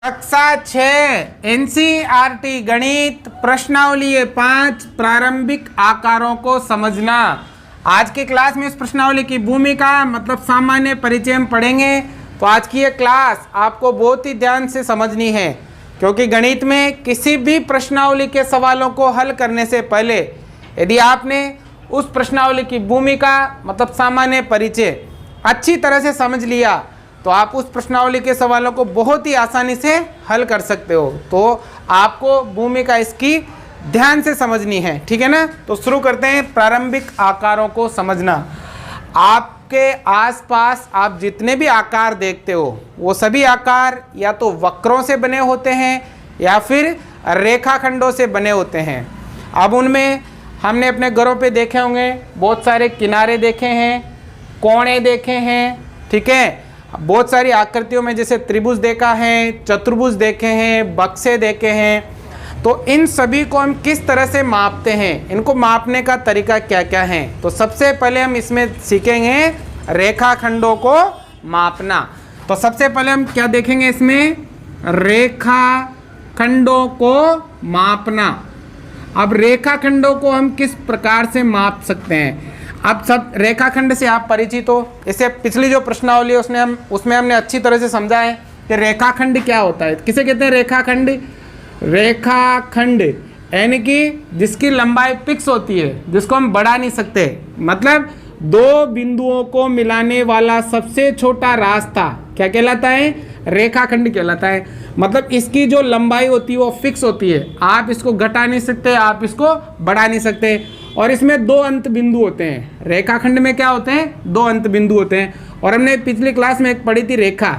कक्षा 6 एनसीईआरटी गणित प्रश्नावली 5 प्रारंभिक आकारों को समझना। आज की क्लास में इस प्रश्नावली की भूमिका मतलब सामान्य परिचय हम पढ़ेंगे। तो आज की ये क्लास आपको बहुत ही ध्यान से समझनी है, क्योंकि गणित में किसी भी प्रश्नावली के सवालों को हल करने से पहले यदि आपने उस प्रश्नावली की भूमिका मतलब सामान्य परिचय अच्छी तरह से समझ लिया तो आप उस प्रश्नावली के सवालों को बहुत ही आसानी से हल कर सकते हो। तो आपको भूमिका इसकी ध्यान से समझनी है, ठीक है ना। तो शुरू करते हैं। प्रारंभिक आकारों को समझना। आपके आसपास आप जितने भी आकार देखते हो वो सभी आकार या तो वक्रों से बने होते हैं या फिर रेखाखंडों से बने होते हैं। अब उनमें हमने अपने घरों पे देखे होंगे, बहुत सारे किनारे देखे हैं, कोणे देखे हैं, ठीक है। बहुत सारी आकृतियों में जैसे त्रिभुज देखा है, चतुर्भुज देखे हैं, बक्से देखे हैं। तो इन सभी को हम किस तरह से मापते हैं, इनको मापने का तरीका क्या क्या है। तो सबसे पहले हम इसमें सीखेंगे रेखाखंडों को मापना। तो सबसे पहले हम क्या देखेंगे इसमें, रेखाखंडों को मापना। अब रेखाखंडों को हम किस प्रकार से माप सकते हैं। अब सब रेखाखंड से आप परिचित हो। इससे पिछली जो प्रश्नावली है उसमें हमने अच्छी तरह से समझा है कि रेखाखंड क्या होता है। किसे कहते हैं रेखाखंड। रेखाखंड यानी कि जिसकी लंबाई फिक्स होती है, जिसको हम बढ़ा नहीं सकते, मतलब दो बिंदुओं को मिलाने वाला सबसे छोटा रास्ता क्या कहलाता है, रेखाखंड कहलाता है। मतलब इसकी जो लंबाई होती है वो फिक्स होती है, आप इसको घटा नहीं सकते, आप इसको बढ़ा नहीं सकते। और इसमें दो अंत बिंदु होते हैं। रेखाखंड में क्या होते हैं, दो अंत बिंदु होते हैं। और हमने पिछली क्लास में एक पढ़ी थी रेखा।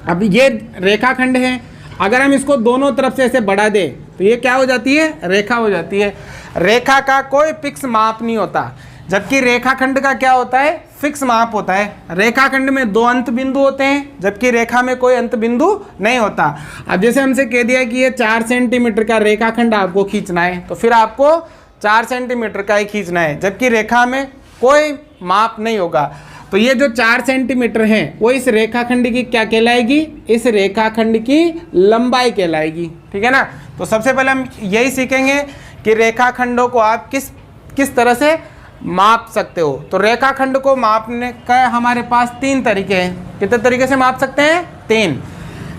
अब ये रेखाखंड है, अगर हम इसको दोनों तरफ से ऐसे बढ़ा दें तो ये क्या हो जाती है, रेखा हो जाती है। रेखा का कोई फिक्स माप नहीं होता, जबकि रेखाखंड का क्या होता है, फिक्स माप होता है। रेखाखंड में दो अंत बिंदु होते हैं, जबकि रेखा में कोई अंत बिंदु नहीं होता। अब जैसे हमसे कह दिया कि ये 4 सेंटीमीटर का रेखाखंड आपको खींचना है, तो फिर आपको 4 सेंटीमीटर का ही खींचना है, जबकि रेखा में कोई माप नहीं होगा। तो ये जो 4 सेंटीमीटर है वो इस रेखाखंड की क्या कहलाएगी, इस रेखाखंड की लंबाई कहलाएगी, ठीक है ना। तो सबसे पहले हम यही सीखेंगे कि रेखाखंडों को आप किस तरह से माप सकते हो। तो रेखाखंड को मापने का हमारे पास 3 तरीके हैं। कितने तरीके से माप सकते हैं, 3।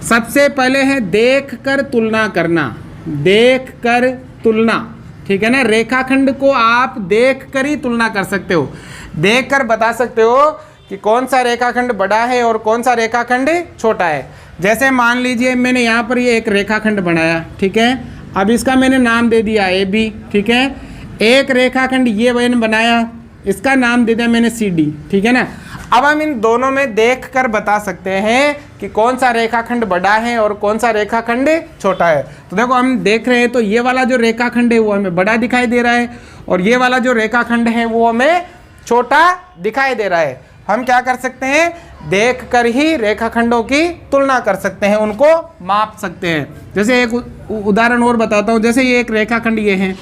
सबसे पहले है देख कर तुलना करना। देख कर तुलना, ठीक है ना। रेखाखंड को आप देख कर ही तुलना कर सकते हो, देख कर बता सकते हो कि कौन सा रेखाखंड बड़ा है और कौन सा रेखाखंड छोटा है। जैसे मान लीजिए मैंने यहाँ पर ये एक रेखाखंड बनाया, ठीक है। अब इसका मैंने नाम दे दिया AB, ठीक है। एक रेखाखंड ये मैंने बनाया, इसका नाम दे दिया मैंने CD, ठीक है ना। अब हम इन दोनों में देख कर बता सकते हैं कि कौन सा रेखाखंड बड़ा है और कौन सा रेखाखंड छोटा है। तो देखो हम देख रहे हैं, तो ये वाला जो रेखाखंड है वो हमें बड़ा दिखाई दे रहा है और ये वाला जो रेखाखंड है वो हमें छोटा दिखाई दे रहा है। हम क्या कर सकते हैं, देख कर ही रेखाखंडों की तुलना कर सकते हैं, उनको माप सकते हैं। जैसे एक उदाहरण और बताता हूँ। जैसे ये एक रेखाखंड ये है,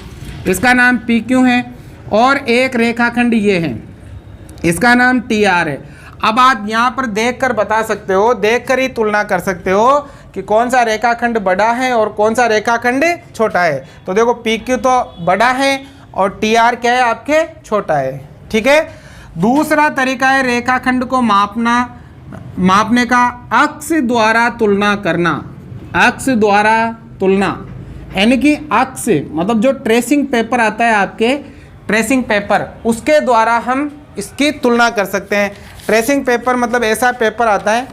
इसका नाम PQ है, और एक रेखाखंड ये है, इसका नाम TR है। अब आप यहाँ पर देख कर बता सकते हो, देख कर ही तुलना कर सकते हो कि कौन सा रेखाखंड बड़ा है और कौन सा रेखाखंड छोटा है। तो देखो PQ तो बड़ा है और TR क्या है आपके, छोटा है, ठीक है। दूसरा तरीका है रेखाखंड को मापने का अक्ष द्वारा तुलना करना। अक्ष द्वारा तुलना यानी कि अक्ष मतलब जो ट्रेसिंग पेपर आता है आपके, ट्रेसिंग पेपर, उसके द्वारा हम इसकी तुलना कर सकते हैं। ट्रेसिंग पेपर मतलब ऐसा पेपर आता है,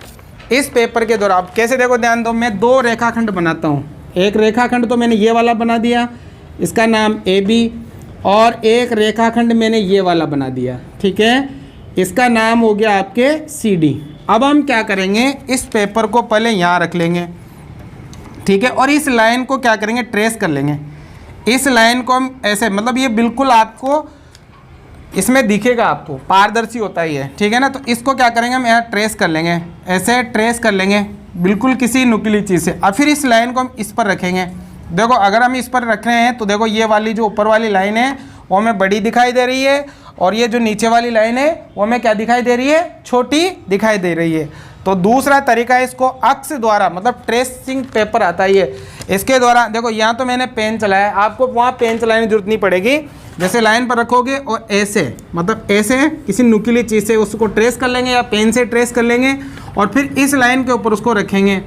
इस पेपर के द्वारा आप कैसे, देखो ध्यान दो, मैं 2 रेखाखंड बनाता हूँ। एक रेखाखंड तो मैंने ये वाला बना दिया, इसका नाम AB, और एक रेखाखंड मैंने ये वाला बना दिया, ठीक है, इसका नाम हो गया आपके CD। अब हम क्या करेंगे, इस पेपर को पहले यहाँ रख लेंगे, ठीक है, और इस लाइन को क्या करेंगे, ट्रेस कर लेंगे। इस लाइन को हम ऐसे, मतलब ये बिल्कुल आपको इसमें दिखेगा, आपको पारदर्शी होता ही है, ठीक है ना। तो इसको क्या करेंगे, हम यहाँ ट्रेस कर लेंगे, ऐसे ट्रेस कर लेंगे बिल्कुल किसी नुकीली चीज़ से। अब फिर इस लाइन को हम इस पर रखेंगे। देखो अगर हम इस पर रख रहे हैं तो देखो ये वाली जो ऊपर वाली लाइन है वो हमें बड़ी दिखाई दे रही है, और ये जो नीचे वाली लाइन है वो हमें क्या दिखाई दे रही है, छोटी दिखाई दे रही है। तो तो दूसरा तरीका है इसको अक्स द्वारा, मतलब ट्रेसिंग पेपर आता है ये, इसके द्वारा। देखो यहाँ तो मैंने पेन चलाया, आपको वहाँ पेन चलाने की जरूरत नहीं पड़ेगी। जैसे लाइन पर रखोगे और ऐसे, मतलब ऐसे किसी नुकीली चीज़ से उसको ट्रेस कर लेंगे या पेन से ट्रेस कर लेंगे और फिर इस लाइन के ऊपर उसको रखेंगे,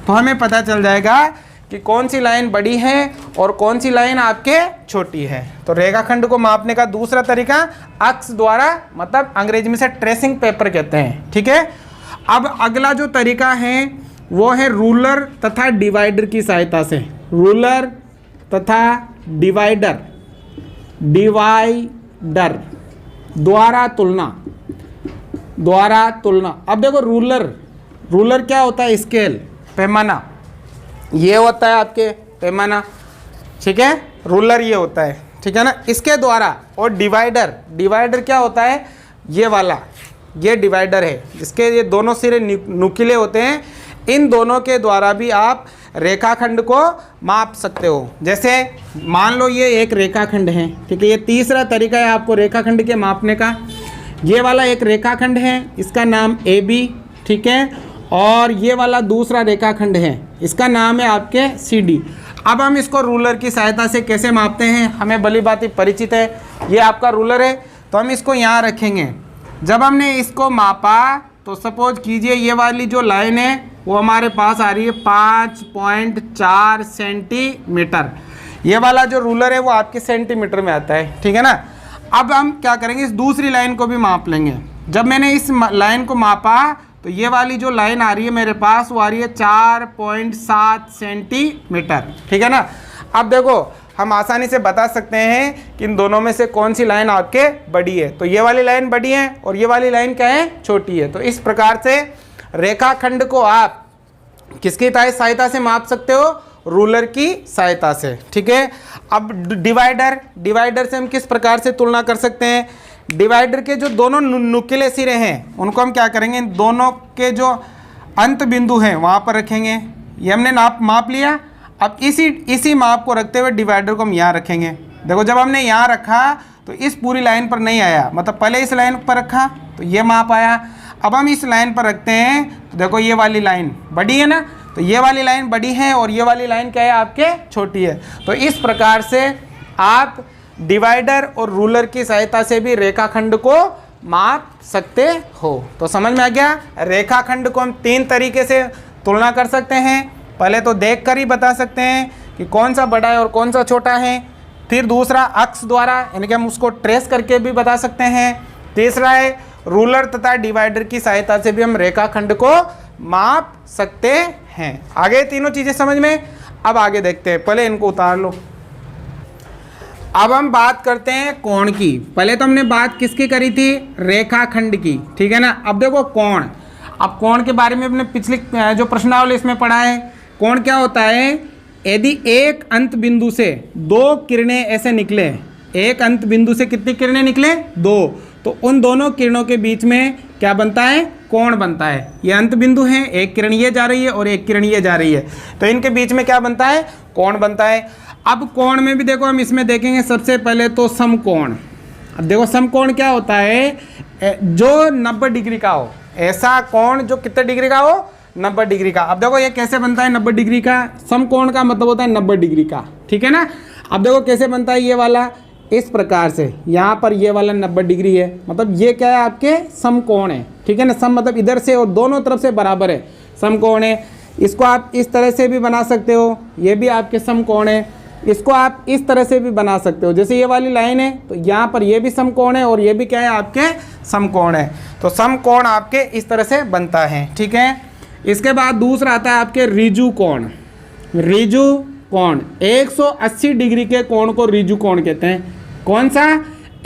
तो हमें पता चल जाएगा कि कौन सी लाइन बड़ी है और कौन सी लाइन आपके छोटी है। तो रेखाखंड को मापने का दूसरा तरीका अक्स द्वारा, मतलब अंग्रेजी में से ट्रेसिंग पेपर कहते हैं, ठीक है। अब अगला जो तरीका है वो है रूलर तथा डिवाइडर की सहायता से। रूलर तथा डिवाइडर द्वारा तुलना। अब देखो रूलर क्या होता है? स्केल, पैमाना, ये होता है आपके पैमाना, ठीक है। रूलर ये होता है, ठीक है ना, इसके द्वारा। और डिवाइडर क्या होता है? ये वाला, ये डिवाइडर है, इसके ये दोनों सिरे नुकीले होते हैं। इन दोनों के द्वारा भी आप रेखाखंड को माप सकते हो। जैसे मान लो ये एक रेखाखंड है, ठीक है, ये तीसरा तरीका है आपको रेखाखंड के मापने का। ये वाला एक रेखाखंड है, इसका नाम AB, ठीक है, और ये वाला दूसरा रेखाखंड है, इसका नाम है आपके CD। अब हम इसको रूलर की सहायता से कैसे मापते हैं, हमें भली भांति परिचित है। ये आपका रूलर है, तो हम इसको यहाँ रखेंगे। जब हमने इसको मापा तो सपोज कीजिए ये वाली जो लाइन है वो हमारे पास आ रही है 5.4 सेंटीमीटर। ये वाला जो रूलर है वो आपके सेंटीमीटर में आता है, ठीक है ना। अब हम क्या करेंगे, इस दूसरी लाइन को भी माप लेंगे। जब मैंने इस लाइन को मापा तो ये वाली जो लाइन आ रही है मेरे पास वो आ रही है 4.7 सेंटीमीटर, ठीक है ना। अब देखो हम आसानी से बता सकते हैं कि इन दोनों में से कौन सी लाइन आपके बड़ी है। तो ये वाली लाइन बड़ी है और ये वाली लाइन क्या है? छोटी है। तो इस प्रकार से रेखाखंड को आप किसकी सहायता से माप सकते हो? रूलर की सहायता से, ठीक है। अब डिवाइडर से हम किस प्रकार से तुलना कर सकते हैं? डिवाइडर के जो दोनों नुकीले सिरे हैं उनको हम क्या करेंगे, इन दोनों के जो अंत बिंदु हैं वहाँ पर रखेंगे। ये हमने माप लिया। अब इसी माप को रखते हुए डिवाइडर को हम यहाँ रखेंगे। देखो जब हमने यहाँ रखा तो इस पूरी लाइन पर नहीं आया, मतलब पहले इस लाइन पर रखा तो ये माप आया। अब हम इस लाइन पर रखते हैं तो देखो ये वाली लाइन बड़ी है ना, तो ये वाली लाइन बड़ी है और ये वाली लाइन क्या है आपके? छोटी है। तो इस प्रकार से आप डिवाइडर और रूलर की सहायता से भी रेखाखंड को माप सकते हो। तो समझ में आ गया? रेखाखंड को हम 3 तरीके से तुलना कर सकते हैं। पहले तो देखकर ही बता सकते हैं कि कौन सा बड़ा है और कौन सा छोटा है। फिर दूसरा अक्स द्वारा, यानी कि हम उसको ट्रेस करके भी बता सकते हैं। तीसरा है रूलर तथा डिवाइडर की सहायता से भी हम रेखाखंड को माप सकते हैं। आगे तीनों चीजें समझ में। अब आगे देखते हैं, पहले इनको उतार लो। अब हम बात करते हैं कोण की। पहले तो हमने बात किसकी करी थी? रेखाखंड की, ठीक है ना। अब देखो कोण, अब कोण के बारे में अपने पिछली जो प्रश्नावली इसमें पढ़ा है। कोण क्या होता है? यदि एक अंत बिंदु से 2 किरणें ऐसे निकले, एक अंत बिंदु से कितनी किरणें निकले? 2, तो उन दोनों किरणों के बीच में क्या बनता है? कोण बनता है। ये अंत बिंदु हैं, एक किरण ये जा रही है और एक किरण ये जा रही है, तो इनके बीच में क्या बनता है? कोण बनता है। अब कोण में भी देखो हम इसमें देखेंगे सबसे पहले तो समकोण। अब देखो समकोण क्या होता है? जो 90 डिग्री का हो, ऐसा कोण जो कितने डिग्री का हो? 90 डिग्री का। अब देखो ये कैसे बनता है 90 डिग्री का? समकोण का मतलब होता है 90 डिग्री का, ठीक है ना। अब देखो कैसे बनता है ये वाला, इस प्रकार से। यहाँ पर ये वाला 90 डिग्री है, मतलब ये क्या है आपके? समकोण है, ठीक है ना। सम मतलब इधर से और दोनों तरफ से बराबर है, समकोण है। इसको आप इस तरह से भी बना सकते हो, ये भी आपके समकोण है। इसको आप इस तरह से भी बना सकते हो, जैसे ये वाली लाइन है तो यहाँ पर ये भी समकोण है और ये भी क्या है आपके? समकोण है। तो समकोण आपके इस तरह से बनता है, ठीक है। इसके बाद दूसरा आता है आपके रिजु कोण। रिजु कोण, 180 डिग्री के कोण को रिजु कोण कहते हैं। कौन सा?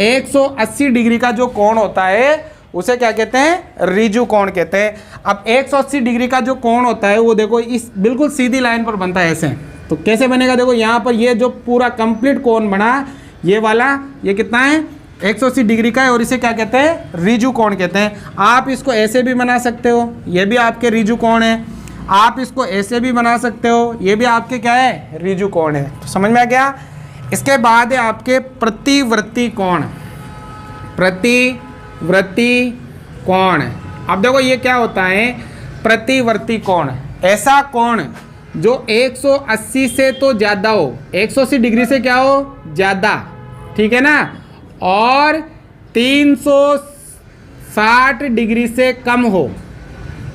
180 डिग्री का जो कोण होता है उसे क्या कहते हैं? रिजु कोण कहते हैं। अब 180 डिग्री का जो कोण होता है वो देखो इस बिल्कुल सीधी लाइन पर बनता है ऐसे। तो कैसे बनेगा? देखो यहाँ पर ये जो पूरा कंप्लीट कोण बना, ये वाला, ये कितना है? 180 डिग्री का है और इसे क्या कहते हैं? रिजु कोण कहते हैं। आप इसको ऐसे भी बना सकते हो, ये भी आपके रिजु कोण है। आप इसको ऐसे भी बना सकते हो, ये भी आपके क्या है? रिजु कोण है। तो समझ में आ गया। इसके बाद है आपके प्रतिवृत्ति कोण। प्रतिवृत्ति कोण, अब देखो ये क्या होता है? प्रतिवर्ती कोण, ऐसा कोण जो 180 से तो ज़्यादा हो, 180 डिग्री से क्या हो, ज़्यादा, ठीक है ना, और 360 डिग्री से कम हो।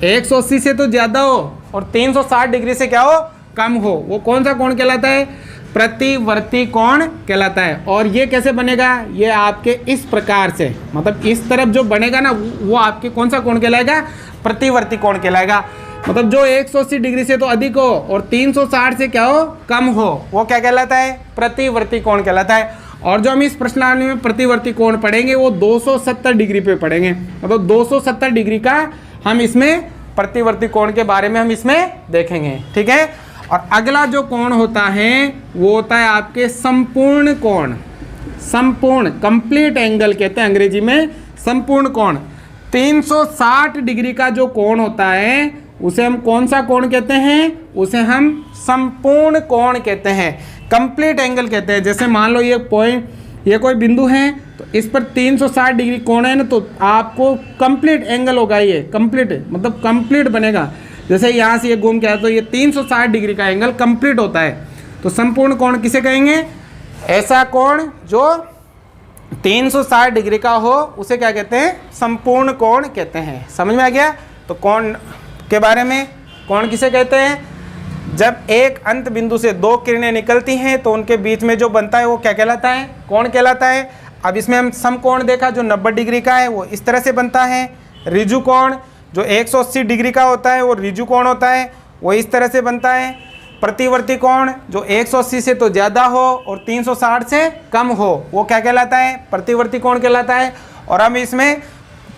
180 से तो ज़्यादा हो और 360 डिग्री से क्या हो, कम हो, वो कौन सा कोण कहलाता है, प्रतिवर्ती कोण कहलाता है। और ये कैसे बनेगा, ये आपके इस प्रकार से, मतलब इस तरफ जो बनेगा ना वो आपके कौन सा कोण कहलाएगा, प्रतिवर्ती कोण कहलाएगा। मतलब जो 180 डिग्री से तो अधिक हो और 360 से क्या हो, कम हो, वो क्या कहलाता है, प्रतिवर्ती कोण कहलाता है। और जो हम इस प्रश्नावली में प्रतिवर्ती कोण पढ़ेंगे वो 270 डिग्री पे पढ़ेंगे, मतलब 270 डिग्री का हम इसमें प्रतिवर्ती कोण के बारे में हम इसमें देखेंगे, ठीक है। और अगला जो कोण होता है वो होता है आपके संपूर्ण कोण, संपूर्ण, कंप्लीट एंगल कहते हैं अंग्रेजी में, संपूर्ण कोण। 360 डिग्री का जो कोण होता है उसे हम कौन सा कोण कहते हैं, उसे हम संपूर्ण कोण कहते हैं, कंप्लीट एंगल कहते हैं। जैसे मान लो ये पॉइंट, ये कोई बिंदु है तो इस पर 360 डिग्री कोण है ना, तो आपको कंप्लीट एंगल होगा, ये कंप्लीट मतलब कंप्लीट बनेगा। जैसे यहाँ से ये घूम के आया तो ये 360 डिग्री का एंगल कंप्लीट होता है। तो संपूर्ण कोण किसे कहेंगे, ऐसा कोण जो 360 डिग्री का हो उसे क्या कहते हैं, संपूर्ण कोण कहते हैं। समझ में आ गया। तो कोण के बारे में, कोण किसे कहते हैं, जब एक अंत बिंदु से दो किरणें निकलती हैं तो उनके बीच में जो बनता है वो क्या कहलाता है, कोण कहलाता है। अब इसमें हम समकोण देखा जो 90 डिग्री का है वो इस तरह से बनता है। ऋजु कोण जो 180 डिग्री का होता है वो ऋजु कोण होता है, वो इस तरह से बनता है। प्रतिवर्ती कोण जो 180 से तो ज़्यादा हो और 360 से कम हो वो क्या कहलाता है, प्रतिवर्ती कोण कहलाता है। और हम इसमें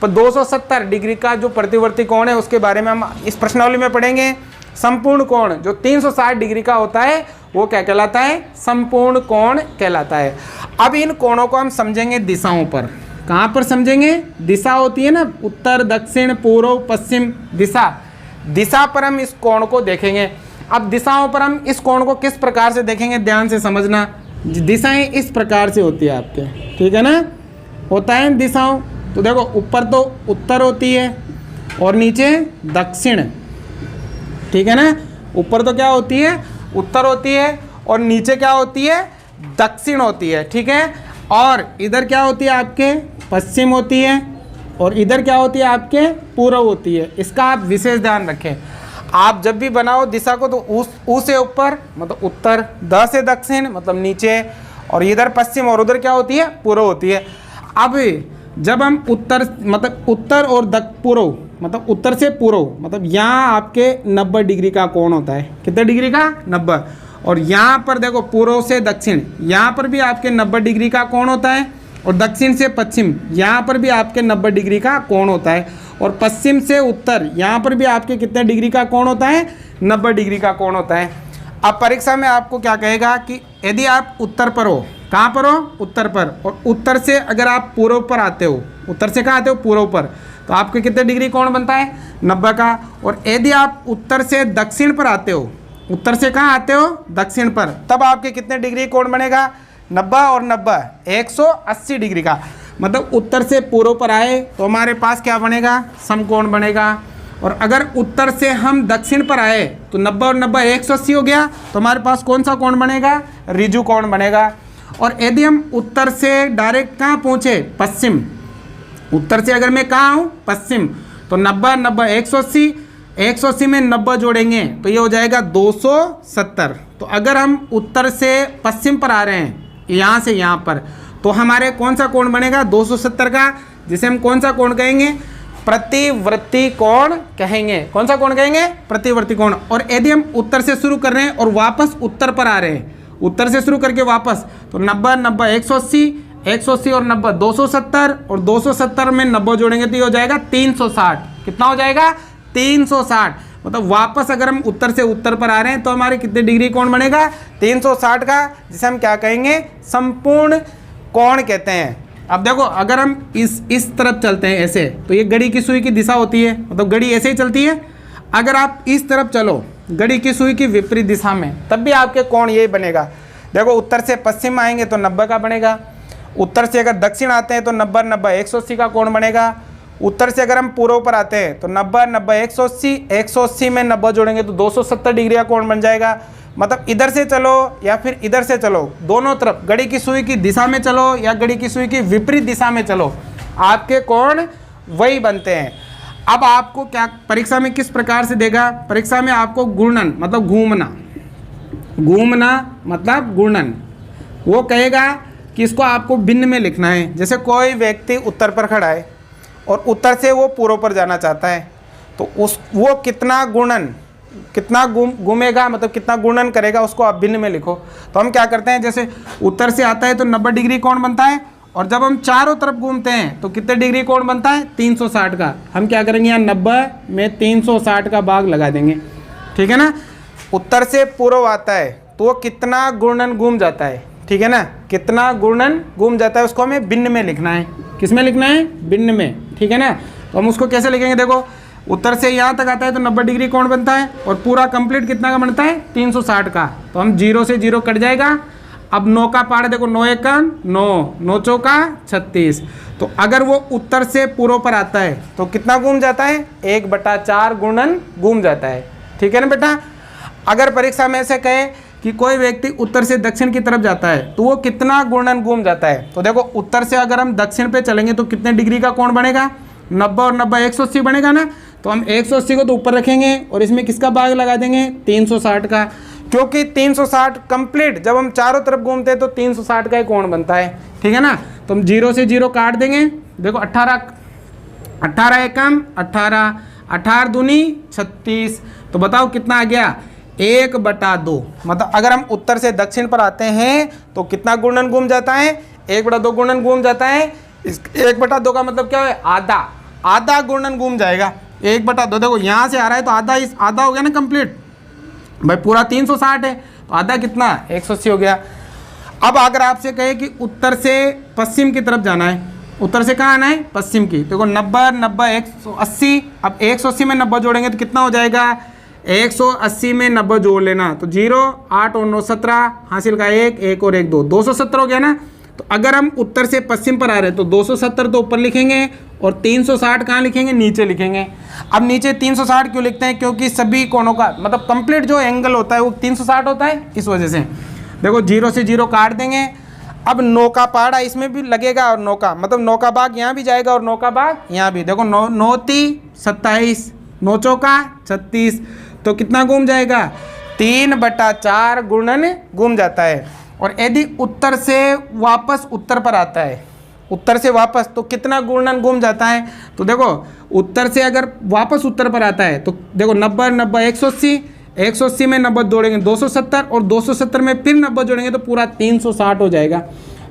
270 डिग्री का जो प्रतिवर्ती कोण है उसके बारे में हम इस प्रश्नावली में पढ़ेंगे। संपूर्ण कोण जो 360 डिग्री का होता है वो क्या कहलाता है, संपूर्ण कोण कहलाता है। अब इन कोणों को हम समझेंगे दिशाओं पर। कहाँ पर समझेंगे, दिशा होती है ना, उत्तर, दक्षिण, पूर्व, पश्चिम, दिशा, दिशा पर हम इस कोण को देखेंगे। अब दिशाओं पर हम इस कोण को किस प्रकार से देखेंगे, ध्यान से समझना। दिशाएं इस प्रकार से होती है आपके, ठीक है ना, होता है दिशाओं। तो देखो ऊपर तो उत्तर होती है और नीचे दक्षिण, ठीक है ना, ऊपर तो क्या होती है, उत्तर होती है और नीचे क्या होती है, दक्षिण होती है, ठीक है। और इधर क्या होती है आपके, पश्चिम होती है और इधर क्या होती है आपके, पूर्व होती है। इसका आप विशेष ध्यान रखें। आप जब भी बनाओ दिशा को तो ऊ से ऊपर मतलब उत्तर, द से दक्षिण मतलब नीचे, और इधर पश्चिम और उधर क्या होती है, पूर्व होती है। अब जब हम उत्तर मतलब उत्तर और पूर्व मतलब उत्तर से पूर्व मतलब यहाँ आपके 90 डिग्री का कोण होता है। कितने डिग्री का, 90। और यहाँ पर देखो पूर्व से दक्षिण, यहाँ पर भी आपके 90 डिग्री का कोण होता है। और दक्षिण से पश्चिम, यहाँ पर भी आपके 90 डिग्री का कोण होता है। और पश्चिम से उत्तर, यहाँ पर भी आपके कितने डिग्री का कोण होता है, 90 डिग्री का कोण होता है। अब परीक्षा में आपको क्या कहेगा कि यदि आप उत्तर पर हो, कहाँ पर हो, उत्तर पर, और उत्तर से अगर आप पूर्व पर आते हो, उत्तर से कहाँ आते हो, पूर्व पर, तो आपके कितने डिग्री कोण बनता है, 90 का। और यदि आप उत्तर से दक्षिण पर आते हो, उत्तर से कहाँ आते हो, दक्षिण पर, तब आपके कितने डिग्री कोण बनेगा, 90 और 90 180 डिग्री का। मतलब उत्तर से पूर्व पर आए तो हमारे पास क्या बनेगा, समकोण बनेगा। और अगर उत्तर से हम दक्षिण पर आए तो 90 और 90 180 हो गया, तो हमारे पास कौन सा कोण बनेगा, ऋजु कोण बनेगा। और यदि हम उत्तर से डायरेक्ट कहाँ पहुँचे, पश्चिम, उत्तर से अगर मैं कहाँ हूँ, पश्चिम, तो 90 90 180, 180 में 90 जोड़ेंगे तो ये हो जाएगा 270। तो अगर हम उत्तर से पश्चिम पर आ रहे हैं यहाँ से यहाँ पर, तो हमारे कौन सा कोण बनेगा, 270 का, जिसे हम कौन सा कोण कहेंगे, प्रतिवर्ती कोण कहेंगे। कौन सा कोण कहेंगे, प्रतिवर्ती कोण। और यदि हम उत्तर से शुरू कर रहे हैं और वापस उत्तर पर आ रहे हैं, उत्तर से शुरू करके वापस, तो 90 90 180, 180 और 90 270, और 270 में 90 जोड़ेंगे तो ये हो जाएगा 360। कितना हो जाएगा, 360। मतलब वापस अगर हम उत्तर से उत्तर पर आ रहे हैं तो हमारे कितने डिग्री कोण बनेगा, 360 का, जिसे हम क्या कहेंगे, संपूर्ण कोण कहते हैं। अब देखो अगर हम इस तरफ चलते हैं ऐसे, तो ये घड़ी की सुई की दिशा होती है, मतलब घड़ी ऐसे ही चलती है। अगर आप इस तरफ चलो घड़ी की सुई की विपरीत दिशा में, तब भी आपके कोण यही बनेगा। देखो उत्तर से पश्चिम आएंगे तो 90 का बनेगा, उत्तर से अगर दक्षिण आते हैं तो 90 90 180 का कोण बनेगा, उत्तर से अगर हम पूर्व पर आते हैं तो 90 90 180, 180 में 90 जोड़ेंगे तो 270 डिग्री का कोण बन जाएगा। मतलब इधर से चलो या फिर इधर से चलो, दोनों तरफ घड़ी की सुई की दिशा में चलो या घड़ी की सुई की विपरीत दिशा में चलो, आपके कोण वही बनते हैं। अब आपको क्या परीक्षा में किस प्रकार से देगा, परीक्षा में आपको घूर्णन मतलब घूमना, घूमना मतलब घूर्णन, वो कहेगा कि इसको आपको भिन्न में लिखना है। जैसे कोई व्यक्ति उत्तर पर खड़ा है और उत्तर से वो पूर्व पर जाना चाहता है, तो वो कितना घूर्णन, कितना घूमेगा मतलब कितना घूर्णन करेगा, उसको आप भिन्न में लिखो। तो हम क्या करते हैं, जैसे उत्तर से आता है तो 90 डिग्री कोण बनता है, और जब हम चारों तरफ घूमते हैं तो कितने डिग्री कोण बनता है, 360 का। हम क्या करेंगे, यहाँ 90 में 360 का भाग लगा देंगे, ठीक है ना। उत्तर से पूर्व आता है तो वो कितना घूर्णन घूम जाता है, ठीक है ना, कितना घूर्णन घूम जाता है, उसको हमें भिन्न में लिखना है। किस में लिखना है, भिन्न में, ठीक है ना। तो हम उसको कैसे लिखेंगे, देखो उत्तर से यहाँ तक आता है तो 90 डिग्री कोण बनता है, और पूरा कंप्लीट कितना का बनता है, 360 का। तो हम 0 से 0 कट जाएगा। अब 9 का पाड़ देखो, 9 एकम 9, 9 चौका 36। तो अगर वो उत्तर से पूर्व पर आता है तो कितना घूम जाता है, 1/4 घूर्णन घूम जाता है, ठीक है ना बेटा। अगर परीक्षा में ऐसे कहे कि कोई व्यक्ति उत्तर से दक्षिण की तरफ जाता है तो वो कितना घूर्णन घूम जाता है, तो देखो उत्तर से अगर हम दक्षिण पे चलेंगे तो कितने डिग्री का कोण बनेगा, 90 और 90 180 बनेगा ना। तो हम 180 को तो ऊपर रखेंगे और इसमें किसका भाग लगा देंगे, 360 का, क्योंकि 360 कंप्लीट जब हम चारों तरफ घूमते हैं तो 360 का ही कोण बनता है, ठीक है ना। तो हम 0 से 0 काट देंगे। देखो 18 एकम 18, 18 दूनी 36। तो बताओ कितना आ गया, 1/2। मतलब अगर हम उत्तर से दक्षिण पर आते हैं तो कितना घूर्णन घूम जाता है, 1/2 घूर्णन घूम जाता है। इस 1/2 का मतलब क्या है, आधा घूर्णन घूम जाएगा। 1/2 देखो यहाँ से आ रहा है तो आधा हो गया ना कंप्लीट, भाई पूरा 360 है तो आधा कितना, 180 हो गया। अब अगर आपसे कहे कि उत्तर से पश्चिम की तरफ जाना है, उत्तर से कहाँ आना है, पश्चिम की, देखो 90 90 180। अब 180 में 90 जोड़ेंगे तो कितना हो जाएगा, 180 में 90 जोड़ लेना तो 0, 8 और 9 17, हासिल का 1, 1 और 1 2, 270 हो गया ना। तो अगर हम उत्तर से पश्चिम पर आ रहे हैं तो 270 तो ऊपर लिखेंगे और 360 कहाँ लिखेंगे, नीचे लिखेंगे। अब नीचे 360 क्यों लिखते हैं, क्योंकि सभी कोणों का मतलब कंप्लीट जो एंगल होता है वो 360 होता है, इस वजह से। देखो 0 से 0 काट देंगे। अब 9 का पाड़ा इसमें भी लगेगा और 9 का मतलब 9 का भाग यहाँ भी जाएगा और 9 का भाग यहाँ भी। देखो 9 9 3 27, 9 चौका 36, तो कितना घूम जाएगा, 3/4 घूर्णन घूम जाता है। और यदि उत्तर से वापस उत्तर पर आता है, उत्तर से वापस, तो कितना घूर्णन घूम जाता है, तो देखो उत्तर से अगर वापस उत्तर पर आता है तो देखो 90 90 180, 180 में 90 जोड़ेंगे 270, और 270 में फिर 90 जोड़ेंगे तो पूरा 360 हो जाएगा।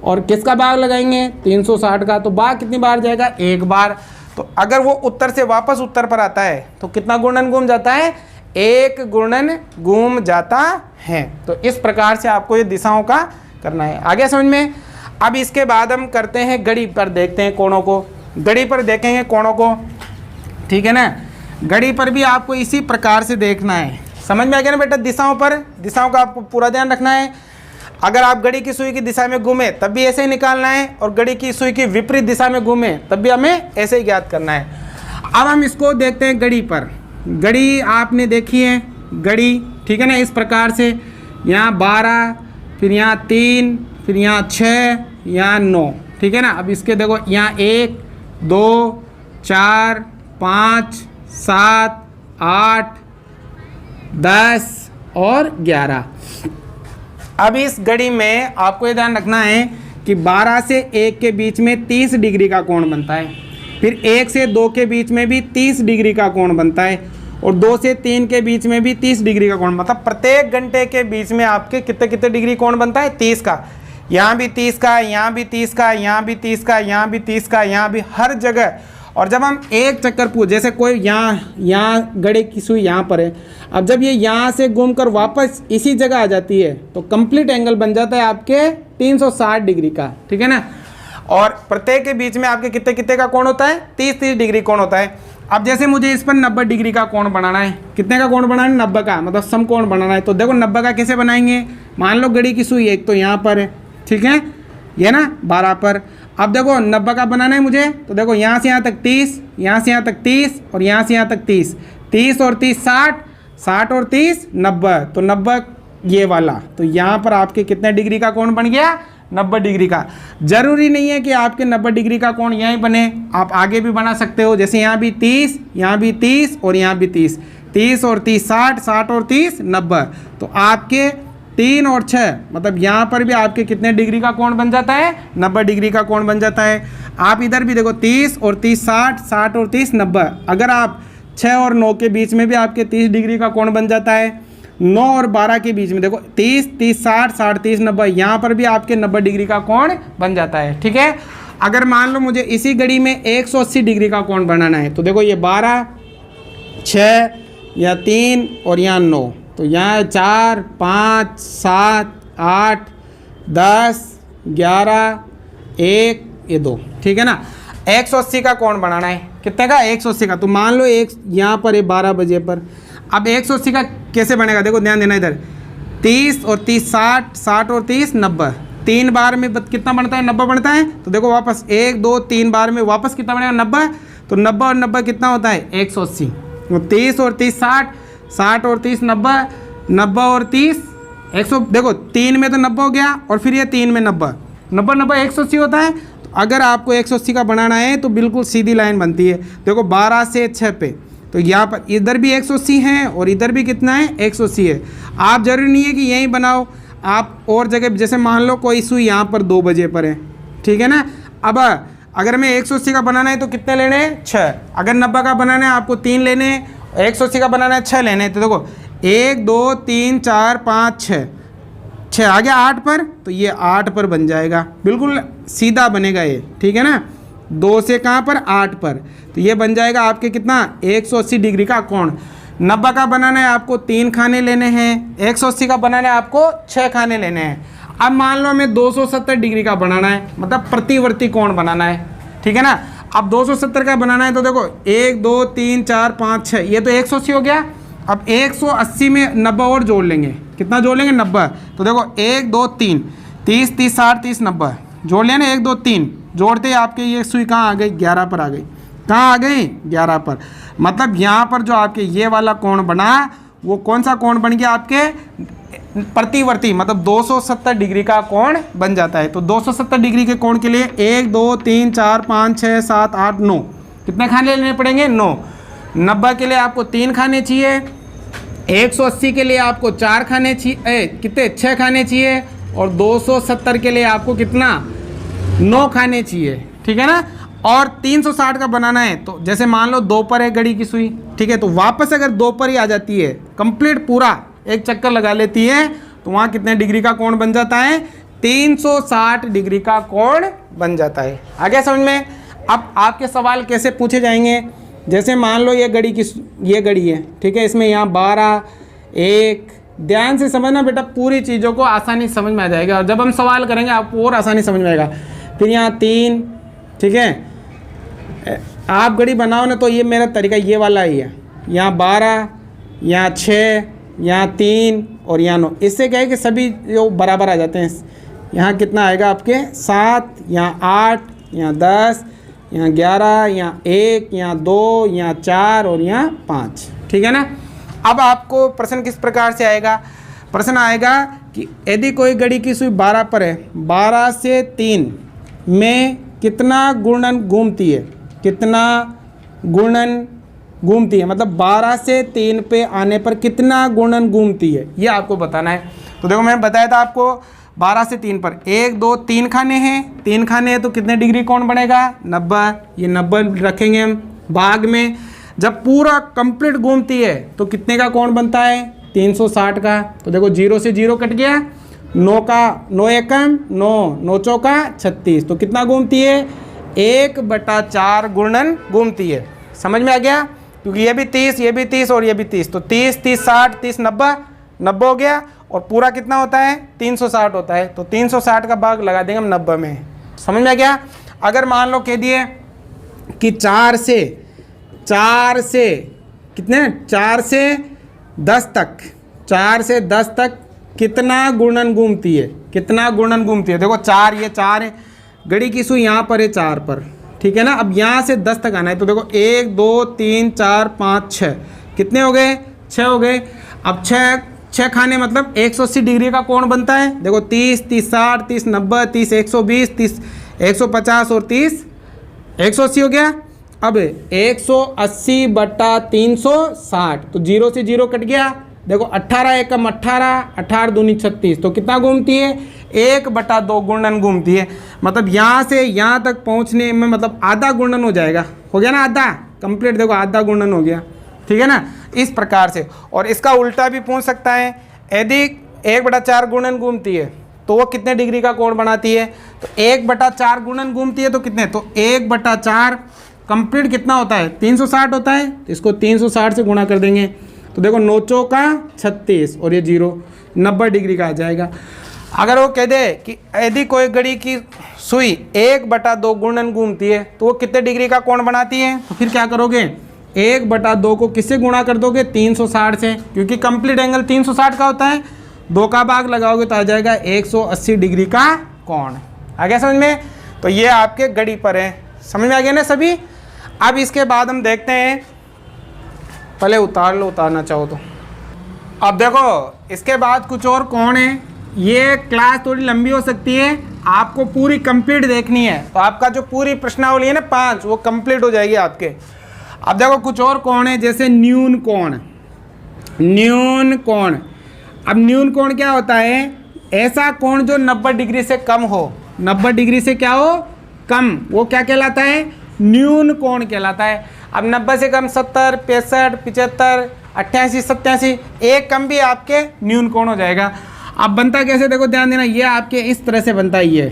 और किसका भाग लगाएंगे, 360 का, तो भाग कितनी बार जाएगा, एक बार। तो अगर वो उत्तर से वापस उत्तर पर आता है तो कितना घूर्णन घूम जाता है, 1 घूर्णन घूम जाता है। तो इस प्रकार से आपको ये दिशाओं का करना है। आगे समझ में। अब इसके बाद हम करते हैं घड़ी पर, देखते हैं कोणों को, घड़ी पर देखेंगे कोणों को, ठीक है ना। घड़ी पर भी आपको इसी प्रकार से देखना है। समझ में आ गया ना बेटा, दिशाओं पर, दिशाओं का आपको पूरा ध्यान रखना है। अगर आप घड़ी की सुई की दिशा में घूमे तब भी ऐसे ही निकालना है, और घड़ी की सुई की विपरीत दिशा में घूमे तब भी हमें ऐसे ही ज्ञात करना है। अब हम इसको देखते हैं घड़ी पर। घड़ी आपने देखी है, घड़ी, ठीक है ना, इस प्रकार से यहाँ 12, फिर यहाँ 3, फिर यहाँ 6, यहाँ 9, ठीक है ना। अब इसके देखो यहाँ 1 2 4 5 7 8 10 और 11। अब इस घड़ी में आपको ये ध्यान रखना है कि 12 से 1 के बीच में 30 डिग्री का कोण बनता है, फिर 1 से 2 के बीच में भी 30 डिग्री का कोण बनता है, और 2 से 3 के बीच में भी 30 डिग्री का कोण। मतलब प्रत्येक घंटे के बीच में आपके कितने कितने डिग्री कोण बनता है, 30 का। यहाँ भी 30 का, यहाँ भी 30 का, यहाँ भी 30 का, यहाँ भी 30 का, यहाँ भी, हर जगह। और जब हम एक चक्कर पूछ, जैसे कोई यहाँ घड़ी की सुई यहाँ पर है, अब जब ये यहाँ से घूमकर वापस इसी जगह आ जाती है तो कंप्लीट एंगल बन जाता है आपके 360 डिग्री का, ठीक है ना। और प्रत्येक के बीच में आपके कितने कितने का कोण होता है, 30 डिग्री कोण होता है। अब जैसे मुझे इस पर 90 डिग्री का कोण बनाना है, कितने का कोण बनाना है, 90 का, मतलब समकोण बनाना है। तो देखो 90 का कैसे बनाएंगे, मान लो घड़ी की सुई एक तो यहाँ पर है, ठीक है, ये ना 12 पर। अब देखो 90 का बनाना है मुझे, तो देखो यहाँ से यहाँ तक 30, यहाँ से यहाँ तक 30 और यहाँ से यहाँ तक 30, 30 और 30 60, 60 और 30 90, तो 90 ये वाला, तो यहाँ पर आपके कितने डिग्री का कोण बन गया, 90 डिग्री का। जरूरी नहीं है कि आपके 90 डिग्री का कोण यहीं बने, आप आगे भी बना सकते हो, जैसे यहाँ भी 30, यहाँ भी 30 और यहाँ भी 30, 30 और 30 60, 60 और 30 90, तो आपके 3 और 6 मतलब यहाँ पर भी आपके कितने डिग्री का कोण बन जाता है, 90 डिग्री का कोण बन जाता है। आप इधर भी देखो 30 और 30 60, 60 और 30 90, अगर आप 6 और 9 के बीच में भी आपके 30 डिग्री का कोण बन जाता है। 9 और 12 के बीच में देखो 30 30 60, 60 30 90, यहाँ पर भी आपके 90 डिग्री का कोण बन जाता है। ठीक है, अगर मान लो मुझे इसी घड़ी में 180 डिग्री का कोण बनाना है, तो देखो ये 12 6 या 3 और यहाँ 9, तो यहाँ 4 5 7 8 10 11 1 ये 2, ठीक है ना। 180 का कोण बनाना है, कितने का, 180 का। तो मान लो एक यहाँ पर है 12 बजे पर, अब 180 का कैसे बनेगा, देखो ध्यान देना इधर, 30 और 30 60, 60 और 30 90, 3 बार में कितना बनता है, 90 बनता है। तो देखो वापस 1 2 3 बार में वापस कितना बनेगा, 90, तो 90 और 90 कितना होता है, 180। तो 30 और 30 60, 60 और 30 90, 90 और 30 100, देखो 3 में तो 90 हो गया और फिर ये 3 में 90, 90 90 180 होता है। तो अगर आपको 180 का बनाना है तो बिल्कुल सीधी लाइन बनती है, देखो 12 से 6 पे, तो यहाँ पर इधर भी 180 है और इधर भी कितना है, 180 है। आप जरूरी नहीं है कि यहीं बनाओ, आप और जगह, जैसे मान लो कोई सुई यहाँ पर 2 बजे पर है, ठीक है ना। अब अगर मैं 180 का बनाना है तो कितने लेने हैं, 6। अगर 90 का बनाना है आपको 3 लेने हैं, 180 का बनाना है 6 लेने हैं। तो देखो 1 2 3 4 5 6 आ गया 8 पर, तो ये 8 पर बन जाएगा, बिल्कुल सीधा बनेगा ये, ठीक है ना। 2 से कहाँ पर, 8 पर, तो ये बन जाएगा आपके कितना, 180 डिग्री का कोण। 90 का बनाना है आपको 3 खाने लेने हैं, 180 का बनाना है आपको 6 खाने लेने हैं। अब मान लो हमें 270 डिग्री का बनाना है, मतलब प्रतिवर्ती कोण बनाना है, ठीक है ना। अब 270 का बनाना है तो देखो 1 2 3 4 5 6, ये तो 180 हो गया। अब 180 में 90 और जोड़ लेंगे, कितना जोड़ लेंगे, 90। तो देखो 1 2 3 30 30 60 30 90 जोड़ लिया ना, 1 2 3 जोड़ते ही आपके ये सुई कहाँ आ गई, 11 पर आ गई। कहाँ आ गई, 11 पर। मतलब यहाँ पर जो आपके ये वाला कोण बना, वो कौन सा कोण बन गया, आपके प्रतिवर्ती, मतलब 270 डिग्री का कोण बन जाता है। तो 270 डिग्री के कोण के लिए 1 2 3 4 5 6 7 8 9 कितने खाने लेने पड़ेंगे, 9। 90 के लिए आपको 3 खाने चाहिए, 180 के लिए आपको 4 खाने चाहिए, कितने 6 खाने चाहिए, और 270 के लिए आपको कितना, 9 खाने चाहिए, ठीक है ना। और 360 का बनाना है तो जैसे मान लो 2 पर है घड़ी की सुई, ठीक है, तो वापस अगर 2 पर ही आ जाती है, कंप्लीट पूरा एक चक्कर लगा लेती है, तो वहाँ कितने डिग्री का कोण बन जाता है, 360 डिग्री का कोण बन जाता है। आगे समझ में। अब आपके सवाल कैसे पूछे जाएंगे, जैसे मान लो ये घड़ी की, ये घड़ी है, ठीक है, इसमें यहाँ 12 1, ध्यान से समझना बेटा, पूरी चीज़ों को आसानी समझ में आ जाएगा, और जब हम सवाल करेंगे आपको और आसानी समझ में आएगा। फिर यहाँ 3, ठीक है, आप घड़ी बनाओ ना तो ये मेरा तरीका ये वाला ही है, यहाँ 12 यहाँ 6 यहाँ 3 और यहाँ 9, इससे क्या है कि सभी जो बराबर आ जाते हैं। यहाँ कितना आएगा आपके 7, यहाँ 8, यहाँ 10, यहाँ 11, यहाँ 1, यहाँ 2, यहाँ 4 और यहाँ 5, ठीक है ना। अब आपको प्रश्न किस प्रकार से आएगा, प्रश्न आएगा कि यदि कोई घड़ी की सुई 12 पर है, 12 से 3 में कितना घूर्णन घूमती है, कितना घूर्णन घूमती है, मतलब 12 से 3 पे आने पर कितना घूर्णन घूमती है, ये आपको बताना है। तो देखो मैंने बताया था आपको 12 से 3 पर 1 2 3 खाने हैं, 3 खाने हैं तो कितने डिग्री कोण बनेगा, 90। ये 90 रखेंगे हम भाग में। जब पूरा कंप्लीट घूमती है तो कितने का कोण बनता है, 360 का। तो देखो 0 से 0 कट गया, 9 का 9 एकम 9, 9 चौका 36, तो कितना घूमती है, 1/4 घूर्णन घूमती है। समझ में आ गया, क्योंकि ये भी 30, ये भी 30 और ये भी 30, तो 30 30 60 30 90 90 हो गया, और पूरा कितना होता है, 360 होता है। तो 360 का भाग लगा देंगे हम 90 में। समझ में आ गया। अगर मान लो कह दिए कि 4 से कितने, 4 से 10 तक, 4 से 10 तक कितना घूर्णन घूमती है, कितना घूर्णन घूमती है। देखो 4, ये 4 है, घड़ी की सुई यहाँ पर है 4 पर, ठीक है ना। अब यहाँ से 10 तक आना है, तो देखो 1 2 3 4 5 6, कितने हो गए? 6 हो गए। अब 6 खाने मतलब 180 डिग्री का कोण बनता है। देखो 30 30 60 30 90 30 120 30 150 और 30 180 हो गया। अब 180 बटा 360, तो 0 से 0 कट गया। देखो 18 एकम 18, 18 दूनी 36, तो कितना घूमती है? 1/2 घूर्णन घूमती है। मतलब यहाँ से यहाँ तक पहुँचने में मतलब आधा घूर्णन हो जाएगा, हो गया ना आधा कंप्लीट। देखो आधा घूर्णन हो गया, ठीक है ना, इस प्रकार से। और इसका उल्टा भी पूछ सकता है, यदि 1/4 घूर्णन घूमती है तो वो कितने डिग्री का कोण बनाती है? तो 1/4 घूर्णन घूमती है तो कितने? तो 1/4 कंप्लीट कितना होता है? 360 होता है। तो इसको 360 से गुणा कर देंगे, तो देखो 9 चौका 36 और ये 0, 90 डिग्री का आ जाएगा। अगर वो कह दे कि यदि कोई घड़ी की सुई 1/2 घूर्णन घूमती है तो वो कितने डिग्री का कोण बनाती है? तो फिर क्या करोगे? 1/2 को किससे गुणा कर दोगे? 360 से, क्योंकि कंप्लीट एंगल 360 का होता है। 2 का भाग लगाओगे तो आ जाएगा 180 डिग्री का कोण। आ गया समझ में? तो ये आपके घड़ी पर है, समझ में आ गया ना सभी। अब इसके बाद हम देखते हैं, पहले उतार लो उतारना चाहो तो। अब देखो इसके बाद कुछ और कोण है। ये क्लास थोड़ी लंबी हो सकती है, आपको पूरी कंप्लीट देखनी है, तो आपका जो पूरी प्रश्नावली है ना 5, वो कंप्लीट हो जाएगी आपके। अब देखो कुछ और कोण है, जैसे न्यून कोण। न्यून कोण, अब न्यून कोण क्या होता है? ऐसा कोण जो 90 डिग्री से कम हो। 90 डिग्री से क्या हो? कम, वो क्या कहलाता है? न्यून कोण कहलाता है। अब 90 से कम 70 65 75 88 87, एक कम भी आपके न्यून कोण हो जाएगा। अब बनता कैसे? देखो ध्यान देना, ये आपके इस तरह से बनता है ये,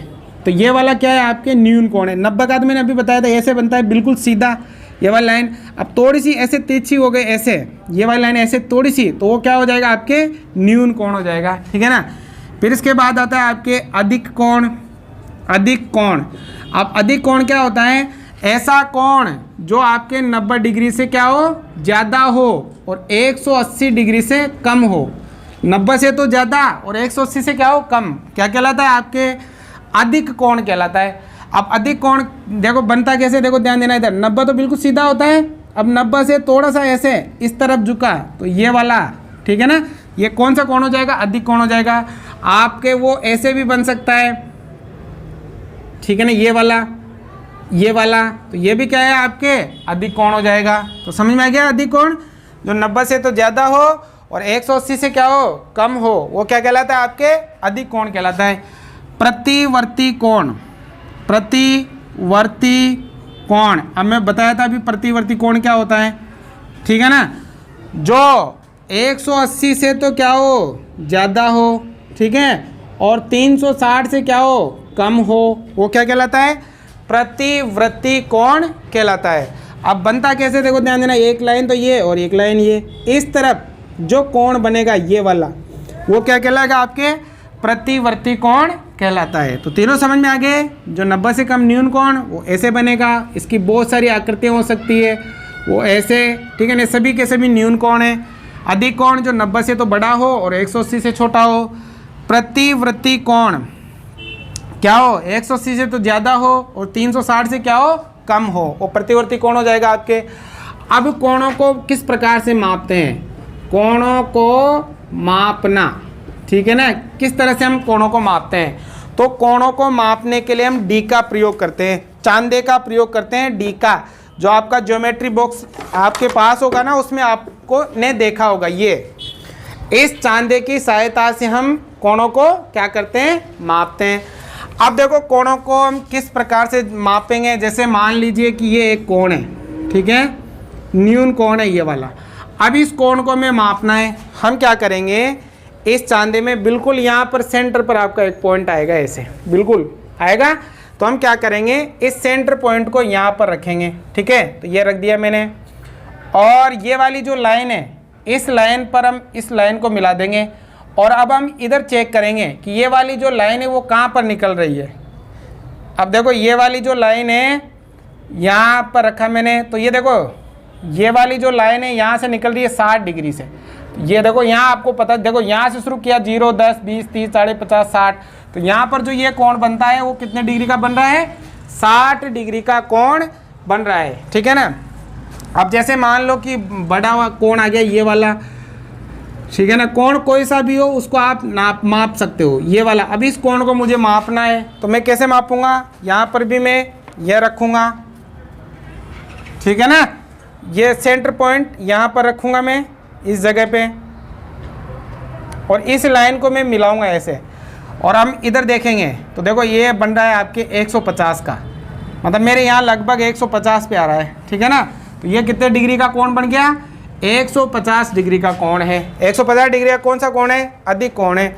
तो ये वाला क्या है? आपके न्यून कोण है। 90 का तो मैंने अभी बताया था, ऐसे बनता है बिल्कुल सीधा ये वाली लाइन। अब थोड़ी सी ऐसे तिरछी हो गई, ऐसे ये वाली लाइन ऐसे थोड़ी सी, तो वो क्या हो जाएगा? आपके न्यून कोण हो जाएगा, ठीक है ना। फिर इसके बाद आता है आपके अधिक कोण। अधिक कोण, अब अधिक कोण क्या होता है? ऐसा कोण जो आपके 90 डिग्री से क्या हो? ज़्यादा हो और 180 डिग्री से कम हो। 90 से तो ज़्यादा और 180 से क्या हो? कम, क्या कहलाता है? आपके अधिक कोण कहलाता है। अब अधिक कोण देखो बनता कैसे? देखो ध्यान देना, इधर 90 तो बिल्कुल सीधा होता है। अब 90 से थोड़ा सा ऐसे इस तरफ झुका, तो ये वाला, ठीक है ना, ये कौन सा कोण हो जाएगा? अधिक कोण हो जाएगा। आपके वो ऐसे भी बन सकता है, ठीक है ना, ये वाला, ये वाला, तो ये भी क्या है? आपके अधिक कोण हो जाएगा। तो समझ में आ गया? अधिक कोण जो 90 से तो ज़्यादा हो और 180 से क्या हो? कम हो, वो क्या कहलाता है? आपके अधिक कोण कहलाता है। प्रतिवर्ती कोण, प्रतिवर्ती कोण, अब मैं बताया था अभी प्रतिवर्ती कोण क्या होता है, ठीक है ना, जो 180 से तो क्या हो? ज़्यादा हो, ठीक है, और 360 से क्या हो? कम हो, वो क्या कहलाता है? प्रतिवर्ती कोण कहलाता है। अब बनता कैसे? देखो ध्यान देना, एक लाइन तो ये और एक लाइन ये, इस तरफ जो कोण बनेगा ये वाला, वो क्या कहलाएगा? आपके प्रतिवर्ती कोण कहलाता है। तो तीनों समझ में आ गए। जो 90 से कम न्यून कोण वो ऐसे बनेगा, इसकी बहुत सारी आकृतियाँ हो सकती है, वो ऐसे, ठीक है ना, सभी के सभी न्यून कोण है। अधिक कोण जो 90 से तो बड़ा हो और 180 से छोटा हो। प्रतिवर्ती कोण क्या हो? 180 से तो ज़्यादा हो और 360 से क्या हो? कम हो, वो प्रतिवर्ती कोण हो जाएगा आपके। अब कोणों को किस प्रकार से मापते हैं? कोणों को मापना, ठीक है ना, किस तरह से हम कोणों को मापते हैं? तो कोणों को मापने के लिए हम डी का प्रयोग करते हैं, चांदे का प्रयोग करते हैं, डी का। जो आपका ज्योमेट्री बॉक्स आपके पास होगा ना, उसमें आपको ने देखा होगा, ये इस चांदे की सहायता से हम कोणों को क्या करते हैं? मापते हैं। अब देखो कोणों को हम किस प्रकार से मापेंगे। जैसे मान लीजिए कि ये एक कोण है, ठीक है, न्यून कोण है ये वाला। अब इस कोण को हमें मापना है। हम क्या करेंगे? इस चांदे में बिल्कुल यहाँ पर सेंटर पर आपका एक पॉइंट आएगा, ऐसे बिल्कुल आएगा। तो हम क्या करेंगे? इस सेंटर पॉइंट को यहाँ पर रखेंगे, ठीक है, तो ये रख दिया मैंने। और ये वाली जो लाइन है, इस लाइन पर हम इस लाइन को मिला देंगे। और अब हम इधर चेक करेंगे कि ये वाली जो लाइन है वो कहाँ पर निकल रही है। अब देखो ये वाली जो लाइन है यहाँ पर रखा मैंने, तो ये देखो ये वाली जो लाइन है यहाँ से निकल रही है 60 डिग्री से। ये देखो यहाँ आपको पता, देखो यहाँ से शुरू किया 0, 10, 20, 30, 40, 50, 60, तो यहाँ पर जो ये कोण बनता है वो कितने डिग्री का बन रहा है? 60 डिग्री का कोण बन रहा है, ठीक है ना। अब जैसे मान लो कि बड़ा हुआ कोण आ गया ये वाला, ठीक है ना, कोण कोई सा भी हो उसको आप माप सकते हो, ये वाला। अब इस कोण को मुझे मापना है तो मैं कैसे मापूंगा? यहाँ पर भी मैं यह रखूँगा, ठीक है ना, ये सेंटर पॉइंट यहाँ पर रखूँगा मैं इस जगह पे, और इस लाइन को मैं मिलाऊंगा ऐसे, और हम इधर देखेंगे तो देखो ये बन रहा है आपके 150 का, मतलब मेरे यहाँ लगभग 150 पे आ रहा है, ठीक है ना। तो ये कितने डिग्री का कोण बन गया? 150 डिग्री का कोण है। 150 डिग्री का कौन सा कोण है? अधिक कोण है।